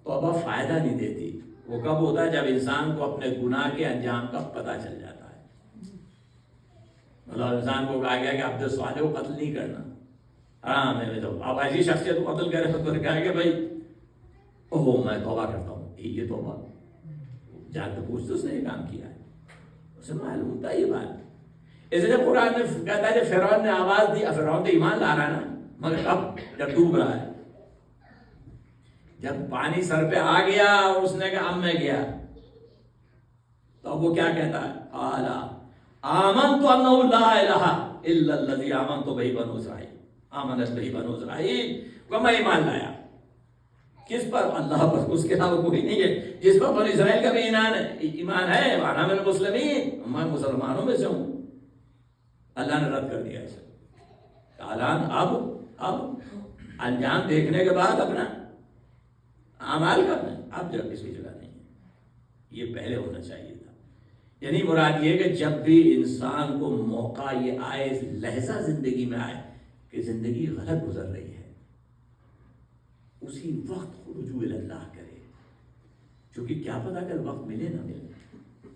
توبہ فائدہ نہیں دیتی. وہ کب ہوتا ہے؟ جب انسان کو اپنے گناہ کے انجام کا پتہ چل جاتا ہے. مطلب انسان کو کہا گیا کہ عبد الصالح کو قتل نہیں کرنا، حرام ہے. تو اب ایسی شخصیت کو قتل کرے تو کہا کہ بھائی اوہ میں توبہ کرتا ہوں. یہ توبہ جا کے پوچھتے اس نے یہ کام کیا ہے، اسے معلوم تھا یہ بات. اس لیے قرآن میں کہتا ہے کہ فرعون نے آواز دی. فرعون تو ایمان لا رہا ہے نا، مگر اب جب ڈوب رہا ہے، جب پانی سر پہ آ گیا اور اس نے کہا اب میں گیا، تو اب وہ کیا کہتا ہے؟ اعلیٰ آمنت انہ لا الہ الا الذی آمنت بہ بنو اسرائیل آمنت بہ بنو اسرائیل. وہ میں ایمان لایا کس پر؟ اللہ پر. اس کے علاوہ کوئی نہیں ہے جس پر بنو اسرائیل کا بھی ایمان ہے. وانا من المسلمین، میں مسلمانوں میں سے ہوں. اللہ نے رد کر دیا اسے. اعلان اب انجام دیکھنے کے بعد اپنا اعمال کرنا. اب جب کسی جگہ نہیں ہے، یہ پہلے ہونا چاہیے تھا. یعنی مراد یہ کہ جب بھی انسان کو موقع یہ آئے، لحظہ زندگی میں آئے کہ زندگی غلط گزر رہی ہے، اسی وقت رجوع اللہ کرے. کیونکہ کیا پتا کہ وقت ملے نہ ملے،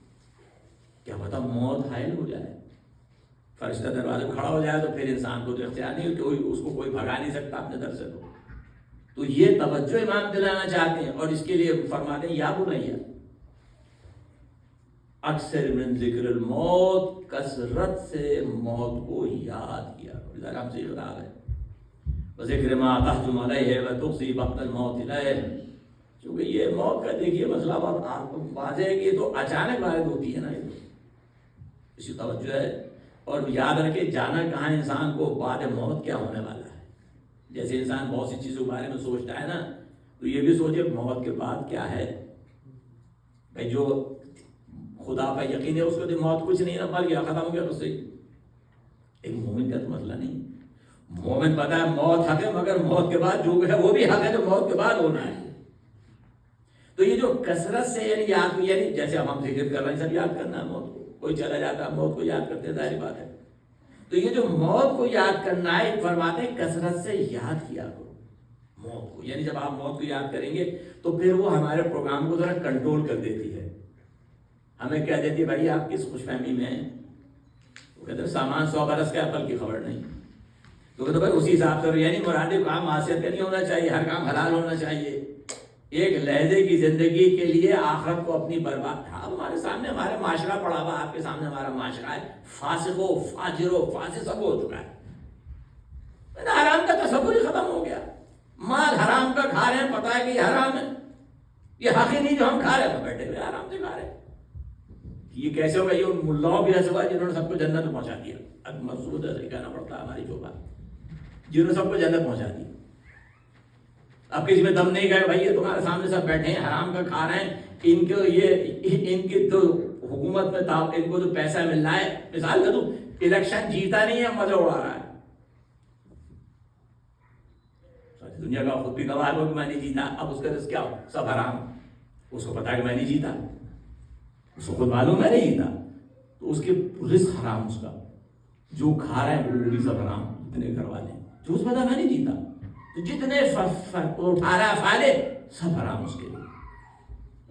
کیا پتا موت حائل ہو جائے، فرشتہ دروازے کھڑا ہو جائے، تو پھر انسان کو تو اختیار نہیں، تو اس کو کوئی بھگا نہیں سکتا اپنے در سے. تو یہ توجہ امام دلانا چاہتے ہیں، اور اس کے لیے فرماتے ہیں یا بنیا اکثر من ذکر الموت، کثرت سے موت کو یاد کیا کرو. ذرا ہم سے خراب ہے ذکر ما تحجم علیہ و تقصی وقت الموت الیہ. چونکہ یہ موت کا دیکھیے مسئلہ بہت واضح ہے کہ یہ تو اچانک وارد ہوتی ہے نا، اسی توجہ ہے. اور یاد رکھے جانا کہاں انسان کو بعد موت کیا ہونے والا ہے. جیسے انسان بہت سی چیزوں کے بارے میں سوچتا ہے نا، تو یہ بھی سوچے موت کے بعد کیا ہے. بھائی جو خدا کا یقین ہے اس کو تو موت کچھ نہیں نہ، مر گیا ختم ہو گیا. اس سے ایک مومن کا تو مسئلہ نہیں. مومن پتا ہے موت حق ہے، مگر موت کے بعد جو ہے وہ بھی حق ہے جو موت کے بعد ہونا ہے. تو یہ جو کثرت سے یعنی یاد، یعنی جیسے اب ہم ذکر کر رہے ہیں سب یاد کرنا ہے موت کو. کوئی چلا جاتا ہے موت کو یاد کرتے، ظاہر بات ہے. تو یہ جو موت کو یاد کرنا ہے، فرماتے ہیں کثرت سے یاد کیا کرو موت کو. یعنی جب آپ موت کو یاد کریں گے تو پھر وہ ہمارے پروگرام کو ذرا کنٹرول کر دیتی ہے. ہمیں کہہ دیتی ہے بھائی آپ کس خوش فہمی میں ہیں. وہ کہتے ہیں سامان 100 برس کے عقل کی خبر نہیں. تو کہتے بھائی اسی حساب سے، یعنی مراد کام معصیت کا نہیں ہونا چاہیے، ہر کام حلال ہونا چاہیے. ایک لحظے کی زندگی کے لیے آخرت کو اپنی برباد. ہمارے سامنے ہمارا معاشرہ پڑا ہوا، آپ کے سامنے ہمارا معاشرہ ہے، فاسق و فاجر و فاسق سب ہو چکا ہے. حرام کا تصور ہی ختم ہو گیا. مال حرام کا کھا رہے ہیں، پتا ہے کہ یہ حرام ہے، یہ حق ہی نہیں جو ہم کھا رہے ہیں، بیٹھے ہوئے آرام سے کھا رہے ہیں. یہ کیسے ہوگا؟ یہ ان ملاؤں بھی ایسے ہوا جنہوں نے سب کو جنت میں پہنچا دیا. اب مقصود ایسے کہنا پڑتا ہے ہماری جو بات، جنہوں نے سب کو جنت پہنچا دی. اب کسی میں دم نہیں گئے بھائی یہ تمہارے سامنے سب بیٹھے ہیں حرام کا کھا رہے ہیں، ان کو یہ ان کی تو حکومت میں ان کو جو پیسہ مل رہا ہے. مثال دے دوں، الیکشن جیتا نہیں ہے، مزہ اڑا رہا ہے. دنیا کا خود بھی گواہ ہو کہ میں نہیں جیتا. اب اس کا رزق کیا ہو؟ سب حرام. اس کو پتا ہے کہ میں نہیں جیتا، اس کو خود معلوم ہے نہیں جیتا، تو اس کے رزق حرام. اس کا جو کھا رہا ہے وہ بھی سب حرام. اتنے گھر والے جو اس پتا میں نہیں جیتا، تو جتنے اٹھا رہا ہے فائدے سب حرام اس کے لیے.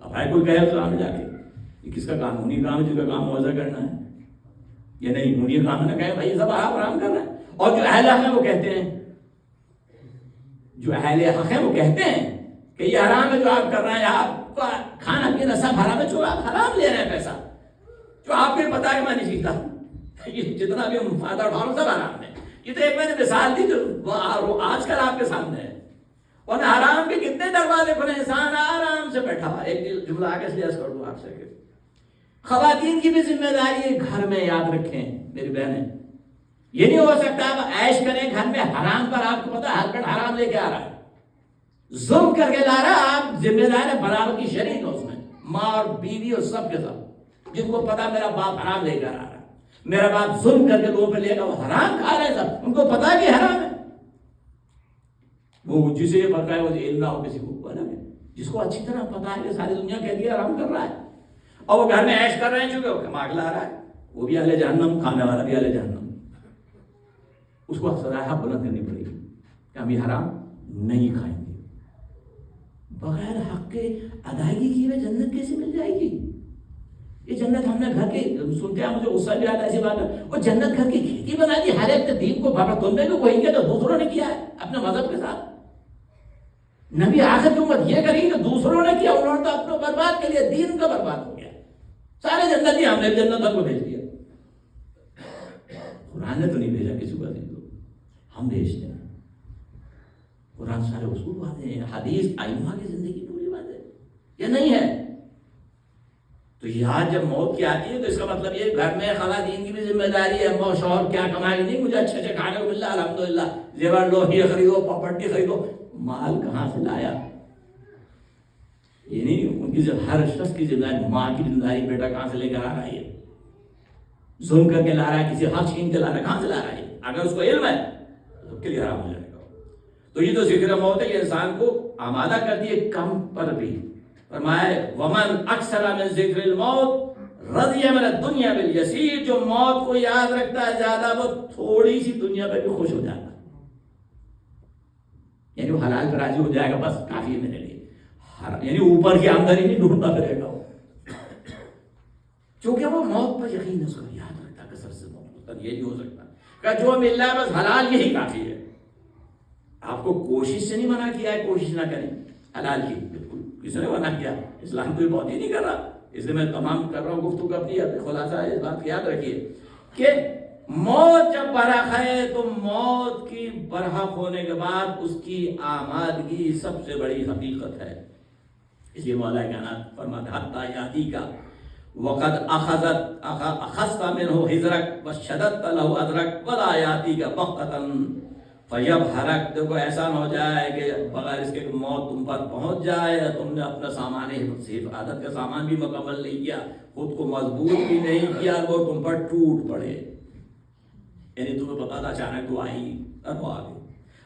اب بھائی کوئی کہے تو جا کے یہ کس کا قانونی کام ہے جس کا کام موازہ کرنا ہے، یہ نہیں منی کام نہ کہے بھائی سب آپ حرام کر رہے ہیں. اور جو اہل حق ہیں وہ کہتے ہیں، جو اہل حق ہیں وہ کہتے ہیں کہ یہ حرام ہے جو آپ کر رہے ہیں، آپ کا کھانا پینا سب حرام ہے، جو آپ حرام لے رہے ہیں پیسہ، جو آپ کو پتا ہے کہ میں نہیں جیتا، یہ جتنا بھی ہم فائدہ اٹھا رہا ہوں سب حرام ہے. یہ تو ایک میں نے مثال دی جو وہ آج کل آپ کے سامنے ہے. اور حرام کے کتنے دروازے کھلے، انسان آرام سے بیٹھا ہوا. ایک جملہ آگے سے کر دوں آپ سے، خواتین کی بھی ذمہ داری ہے گھر میں. یاد رکھیں میری بہنیں، یہ نہیں ہو سکتا آپ عیش کریں گھر میں حرام پر. آپ کو پتا ہسبینڈ حرام لے کے آ رہا ہے، ظلم کر کے لا رہا ہے، آپ ذمہ دار ہے برابر کی شریک ہو اس میں. ماں اور بیوی اور سب کے سب، جن کو پتا میرا باپ حرام لے کر آ رہا ہے، میرا باپ ظلم کر کے لوگوں پہ لے کر وہ حرام کھا رہے ہیں، سب ان کو پتا کہ حرام ہے. وہ جسے یہ پتا ہے وہ علم نہ ہو کسی کو الگ ہے، جس کو اچھی طرح پتا ہے کہ ساری دنیا کہتی ہے حرام کر رہا ہے اور وہ گھر میں عیش کر رہے ہیں، چونکہ وہ کما کے لا رہا ہے، وہ بھی اہل جہنم، کھانے والا بھی اہل جہنم. اس کو سزا حق بلند کرنی پڑے گی کہ ہم یہ حرام نہیں کھائیں گے. بغیر حق کے ادائیگی کیے ہوئے جنت کیسے مل جائے گی؟ یہ جنت ہم نے گھر کے سنتے ہیں، مجھے غصہ بھی آتا ہے ایسی بات ہے، وہ جنت گھر کی کھیتی بنا دی، ہر ایک دین کو بابا تم نے بھی وہی کیا تو دوسروں نے کیا ہے اپنے مذہب کے ساتھ. نبی آخر کی امت یہ کریں کہ دوسروں نے کیا، انہوں نے تو اپنے برباد کے لیے دین کا برباد ہو گیا. سارے جنتی ہم نے جنت کو بھیج دیا. قرآن نے تو نہیں بھیجا کسی کو، ہم بھیجتے ہیں. قرآن سارے اصول واضح ہیں، حدیث ائمہ کی زندگی پوری واضح ہے یا نہیں ہے؟ تو یہاں جب موت کی آتی ہے تو اس کا مطلب یہ گھر میں خواتین کی بھی ذمہ داری ہے. ماں شوہر کیا کمائے نہیں، مجھے اچھے اچھے کھانے کو مل رہا الحمدللہ، زیور لو، یہ خریدو، پراپرٹی خریدو. مال کہاں سے لایا؟ یہ نہیں، ان کی ہر شخص کی ذمہ داری، ماں کی ذمہ داری بیٹا کہاں سے لے کر آ رہا ہے، ظلم کر کے لا رہا ہے، کسی حق چھین کے لا رہا ہے، کہاں سے لا رہا ہے؟ اگر اس کو علم ہے تو سب کے لیے حرام ہو جائے گا. تو یہ تو ذکر موت ہے کہ انسان کو آمادہ کرتی ہے کم پر بھی. فرمایا ومن اکثر من ذکر الموت رضی من الدنیا بالیسیر، جو موت کو یاد رکھتا ہے زیادہ وہ تھوڑی سی دنیا پہ بھی خوش ہو جاتا ہے. یعنی وہ حلال پہ راضی ہو جائے گا، بس کافی ہے میرے لیے، یعنی اوپر کی آمدنی نہیں ڈھونڈتا پھرے گا وہ، کیونکہ وہ موت پر یقین اس کو یاد رکھتا ہے. کثرت سے موت یہ نہیں ہو سکتا کہ جو مل رہا ہے بس حلال یہی کافی ہے. آپ کو کوشش سے نہیں منع کیا ہے کوشش نہ کریں حلال کی، بالکل کسی نے منع کیا، اسلام تو یہ بہت ہی نہیں کر رہا. اس لیے میں تمام کر رہا ہوں گفتگو اپنی خلاصہ ہے اس بات کی یاد رکھیے کہ موت جب برحق ہے تو موت کی برحق ہونے کے بعد اس کی آمادگی سب سے بڑی حقیقت ہے. اس لیے مولا کائنات فرماتے حتی یاتی کا وقد اخذت منه حذرک وشددت له ادرک ولا یاتی کا بغتۃ فیبہرک. دیکھو ایسا نہ ہو جائے کہ بغیر اس کے موت تم پر پہنچ جائے، تم نے اپنا سامان حفاظت کا سامان بھی مکمل نہیں کیا، خود کو مضبوط بھی نہیں کیا، وہ تم پر ٹوٹ پڑے. یعنی تمہیں پتا تھا اچانک تو آئی اور وہ آ گئی.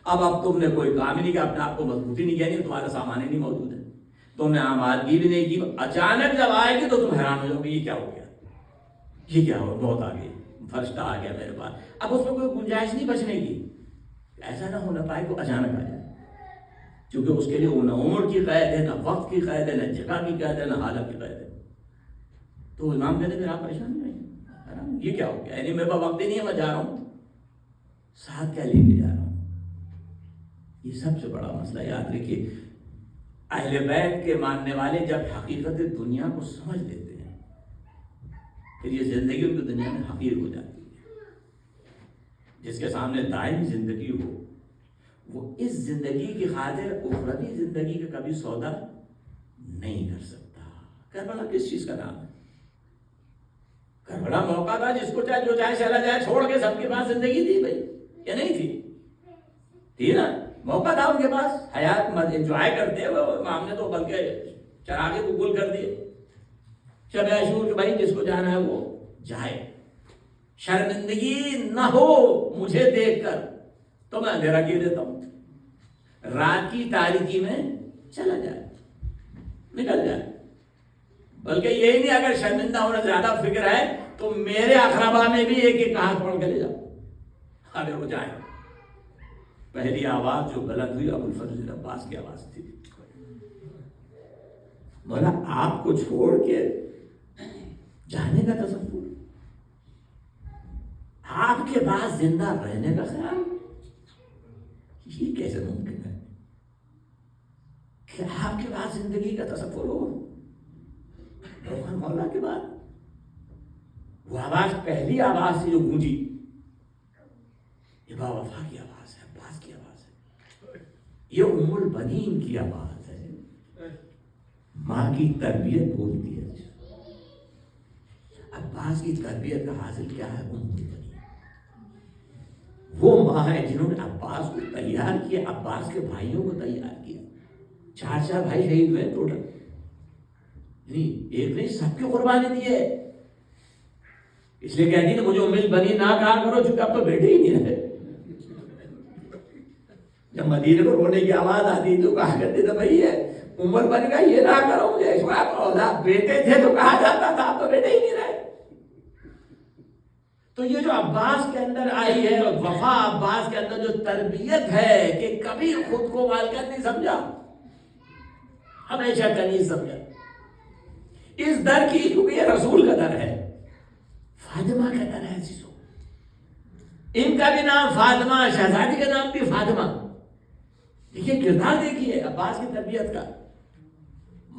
اب تم نے کوئی کام ہی نہیں کیا، اپنے آپ کو مضبوطی نہیں کیا، نہیں تمہارا سامان ہی نہیں موجود ہے، تم نے آمادگی بھی نہیں کی. اچانک جب آئے گی تو تم حیران ہو جاؤ گے یہ کیا ہو گیا، یہ کیا ہو، موت آ گئی، فرشتہ آ گیا میرے پاس. اب اس میں کوئی گنجائش نہیں بچنے کی. ایسا نہ ہونا پائے کہ اچانک آ جائے، کیونکہ اس کے لیے نہ عمر کی قید ہے، نہ وقت کی قید ہے، نہ جگہ کی قید ہے، نہ حالت کی قید ہے. تو امام کہتے پھر آپ پریشان نہیں ہوئے، یہ کیا ہو گیا، یعنی میرے پاس وقت ہی نہیں ہے، میں جا رہا ہوں، ساتھ کیا لے کے جا رہا ہوں. یہ سب سے بڑا مسئلہ یاد رکھیے. اہل بیت کے ماننے والے جب حقیقت دنیا کو سمجھ لیتے ہیں پھر یہ زندگی ان کی دنیا میں حقیر ہو جاتی ہے. جس کے سامنے دائمی زندگی ہو وہ اس زندگی کی خاطر اخروی زندگی کا کبھی سودا نہیں کر سکتا. کربلا کس چیز کا نام ہے؟ کربلا موقع تھا جس کو چاہے جو چاہے چلا جائے، چھوڑ کے سب کے پاس زندگی تھی بھائی یا نہیں تھی؟ تھی نا، موقع تھا ان کے پاس، حیات انجوائے کرتے وہ. امام نے تو بلکہ چراغے قبول کر دیے، شب عاشور کہ بھائی جس کو جانا ہے وہ جائے، شرمندگی نہ ہو مجھے دیکھ کر تو میں اندھیرا کیے دیتا ہوں، رات کی تاریکی میں چلا جائے، نکل جائے. بلکہ یہی نہیں، اگر شرمندہ ہونا زیادہ فکر ہے تو میرے اقربا میں بھی ایک ایک ہاتھ پڑھ کے لے جاؤ اگر وہ جائے. پہلی آواز جو بلند ہوئی ابو الفضل عباس کی آواز تھی. بولا آپ کو چھوڑ کے جانے کا تصور، آپ کے بعد زندہ رہنے کا خیال، یہ کیسے ممکن ہے کہ آپ کے بعد زندگی کا تصور ہو؟ مولا کے بعد وہ آواز، پہلی آواز سے جو گونجی، یہ با وفا کی آواز ہے، عباس کی آواز ہے، یہ ام البنین کی آواز ہے، ماں کی تربیت بولتی ہے. عباس کی تربیت کا حاصل کیا ہے؟ ام البنین. وہ ماں ہے جنہوں نے عباس کو تیار کیا، عباس کے بھائیوں کو تیار کیا. 4 بھائی شہید ہوئے ٹوٹل. ایک نہیں سب کی قربانی دی ہے. اس لیے کہتی تھی مجھے امید بنی نہ کہا کرو چونکہ اب تو بیٹے ہی نہیں رہے. جب مدینے میں رونے کی آواز آتی تو کہا کرتے تھے بھائی یہ عمر بن گا یہ نہ کرو مجھے اولاد بیٹے تھے تو کہا جاتا تھا اب تو بیٹے ہی نہیں رہے. تو یہ جو عباس کے اندر آئی ہے وفا عباس کے اندر جو تربیت ہے کہ کبھی خود کو مالکت نہیں سمجھا, ہمیشہ کنیز سمجھا. اس در کی کیونکہ یہ رسول کا در ہے, فاطمہ کا در ہے عزیزو. ان کا بھی نام فاطمہ, شہزادی کا نام بھی فاطمہ. دیکھیے کردار دیکھیے عباس کی تربیت کا.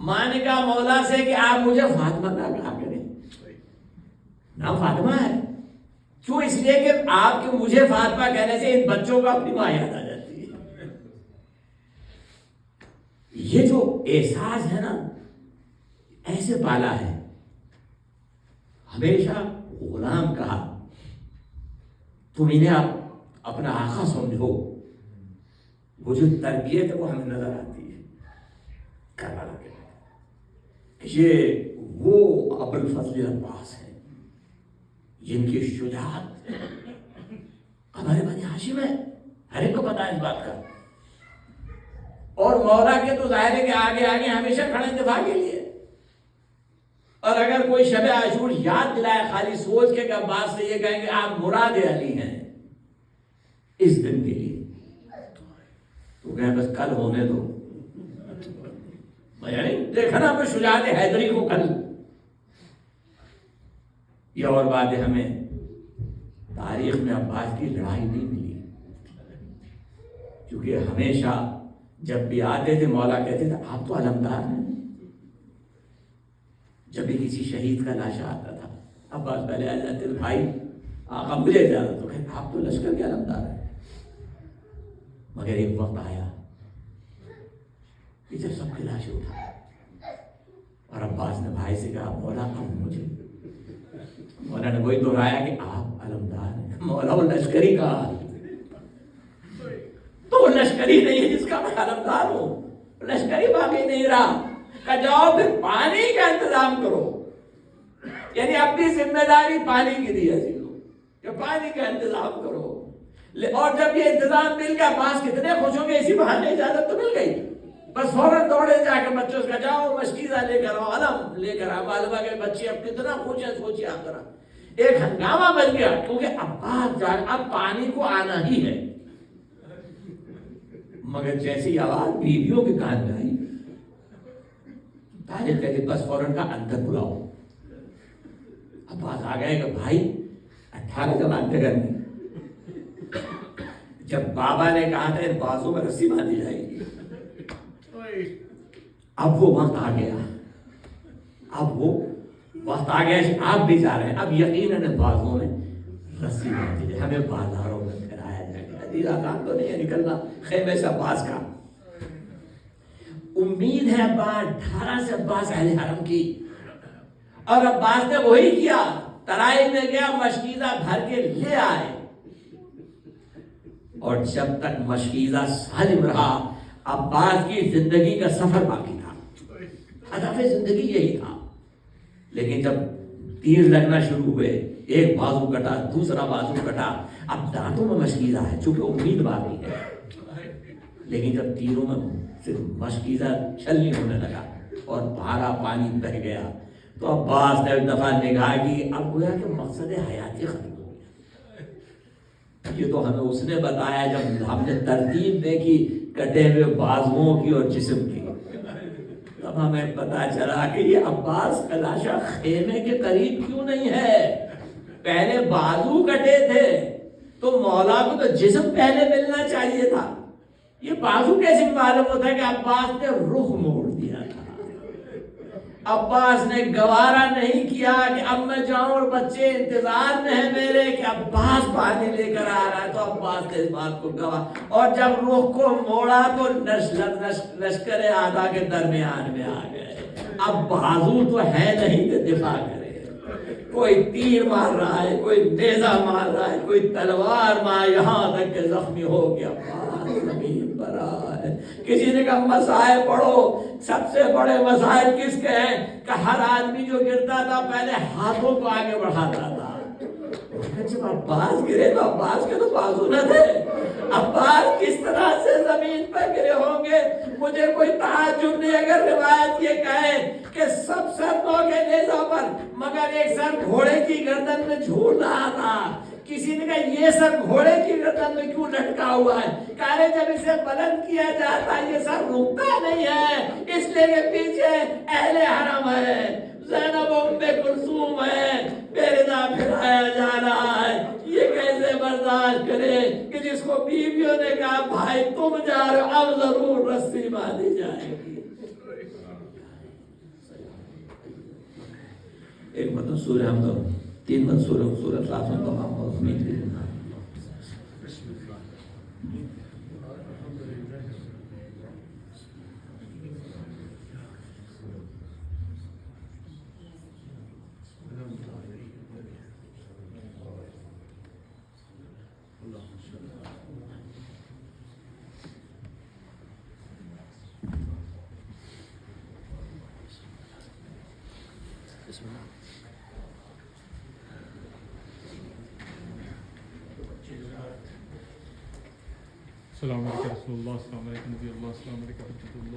ماں نے کہا مولا سے کہ آپ مجھے فاطمہ نہ کہا کریں, نام فاطمہ ہے. کیوں؟ اس لیے کہ آپ کے مجھے فاطمہ کہنے سے ان بچوں کو اپنی ماں یاد آ جاتی ہے. یہ جو احساس ہے نا ایسے پالا ہے. ہمیشہ غلام کہا تم انہیں اپنا آقا سمجھو. وہ جو تربیت ہے وہ ہمیں نظر آتی ہے کربلا کے. یہ وہ ابو الفضل عباس ہے جن کی شجاعت ہمارے بنی ہاشم ہے, ہر ایک کو پتا ہے اس بات کا. اور مولا کے تو ظاہر ہے کہ آگے آگے ہمیشہ کھڑے دفاع کے لیے. اور اگر کوئی شب عاشور یاد دلائے خالی سوچ کے کہ عباس سے یہ کہیں کہ آپ مراد علی ہیں اس دن کے لیے, تو کہیں بس کل ہونے دو. یعنی دیکھا نا ہمیں شجاعت حیدری کو کل. یہ اور بات ہے ہمیں تاریخ میں عباس کی لڑائی نہیں ملی, کیونکہ ہمیشہ جب بھی آتے تھے مولا کہتے تھے آپ تو علمدار ہیں. جب بھی کسی شہید کا لاشا آتا تھا عباس پہلے آ جاتے تھے بھائی آقا مجھے اجازت تو کہتے آپ تو لشکر کے علمدار ہیں. مگر ایک وقت آیا کہ جب سب کی لاشیں اٹھا اور عباس نے بھائی سے کہا مولا اب مجھے. مولا نے وہی دہرایا کہ آپ علمدار ہیں. مولا وہ لشکری کا تو وہ لشکری نہیں ہے جس کا میں علمدار ہوں. لشکری باقی نہیں رہا کہ جاؤ پھر پانی کا انتظام کرو. یعنی اپنی ذمہ داری پانی کی دی ہے کہ پانی کا انتظام کرو. اور جب یہ انتظام مل گیا عباس کتنے خوش ہوں گے, اسی بہانے اجازت تو مل گئی. بس فوراً دوڑے جا کے بچوں سے جاؤ مشکیزہ لے کر آؤ, علم لے کر آؤ. معلوم ہے کہ بچے اب کتنا خوش ہیں سوچیے آپ ذرا. ایک ہنگامہ بن گیا کیونکہ عباس اب پانی کو آنا ہی ہے. مگر جیسی آواز بیویوں کے کان میں آئی طالب کہتے بس فوراً کا اندر بلاؤ. عباس آ گئے کہ بھائی 18 جماعتیں کرنی. جب بابا نے کہا تھا ان بازوں میں رسی باندھی جائے گی, اب وہ وقت آ گیا. اب وہ وقت آ گیا کہ آپ بھی جا رہے ہیں. اب یقیناً بازوں میں رسی باندھی جائے, ہمیں بازاروں میں پھرایا جائے گا. عزیز آدان تو نہیں ہے نکلنا خیمے سے عباس کا. امید ہے عباس 18 سے عباس اہل حرم کی, اور عباس نے وہی کیا. ترائی میں گیا مشکیزہ بھر کے لے آئے, اور جب تک مشکیزہ سالم رہا عباس کی زندگی کا سفر باقی تھا. ہدف زندگی یہی تھا. لیکن جب تیر لگنا شروع ہوئے, ایک بازو کٹا دوسرا بازو کٹا, اب دانتوں میں مشکیزہ ہے چونکہ امید باقی ہے. لیکن جب تیروں میں صرف مشکیزہ چھلنی ہونے لگا اور بھارا پانی بہ گیا, تو عباس نے ایک دفعہ نگاہ کی. اب گویا کہ مقصد حیاتی ختم ہو گیا. یہ تو ہمیں اس نے بتایا جب ہم نے ترتیب دیکھی کٹے ہوئے بازوؤں کی اور جسم کی, تب ہمیں پتا چلا کہ یہ عباس کا لاشا خیمے کے قریب کیوں نہیں ہے. پہلے بازو کٹے تھے تو مولا کو تو جسم پہلے ملنا چاہیے تھا. یہ بازو کیسے معلوم ہوتا ہے کہ عباس نے رخ موڑ دیا تھا. عباس نے گوارا نہیں کیا کہ اب میں جاؤں اور بچے انتظار میں ہیں میرے کہ عباس پانی لے کر آ رہا ہے. تو عباس نے اس بات کو گوا, اور جب رخ کو موڑا تو لشکر آدھا کے درمیان میں آ گئے. اب بازو تو ہے نہیں کہ دفاع کرے. کوئی تیر مار رہا ہے, کوئی نیزہ مار رہا ہے, کوئی تلوار مار, یہاں تک کہ زخمی ہو گیا عباس زمین بھرا ہے. کسی نے کہا مسائل پڑھو. سب سے بڑے مسائل کس کے ہیں؟ کہ ہر آدمی جو گرتا تھا پہلے ہاتھوں کو آگے بڑھاتا تھا. جب عباس گرے تو عباس کے تو بازو نہ تھے. عباس کس طرح سے زمین پر گرے ہوں گے؟ مجھے کوئی تعجب نہیں اگر روایت یہ کہے کہ سب سروں کے نیزوں پر مگر ایک سر گھوڑے کی گردن میں جھول رہا تھا. کسی نے کہا یہ سر گھوڑے کی گردن میں کیوں لٹکا ہوا ہے؟ کہا جب اسے بلند کیا جاتا یہ سر رکتا نہیں ہے اس لیے کہ پیچھے اہل حرم ہے، زینب ام کلثوم ہے، بے رضا پھرایا جا رہا ہے. یہ کیسے برداشت کرے کہ جس کو بیویوں نے کہا بھائی تم جا رہے ہو اب ضرور رسی باندھی جائے گی. ایک مطلب سورہ ہم تو تین مت سورہ ساتوں تمام موسمی تھی. السلام علیکم رسول اللہ، السلام علیکم نبی اللہ، السلام علیکم حجت اللہ.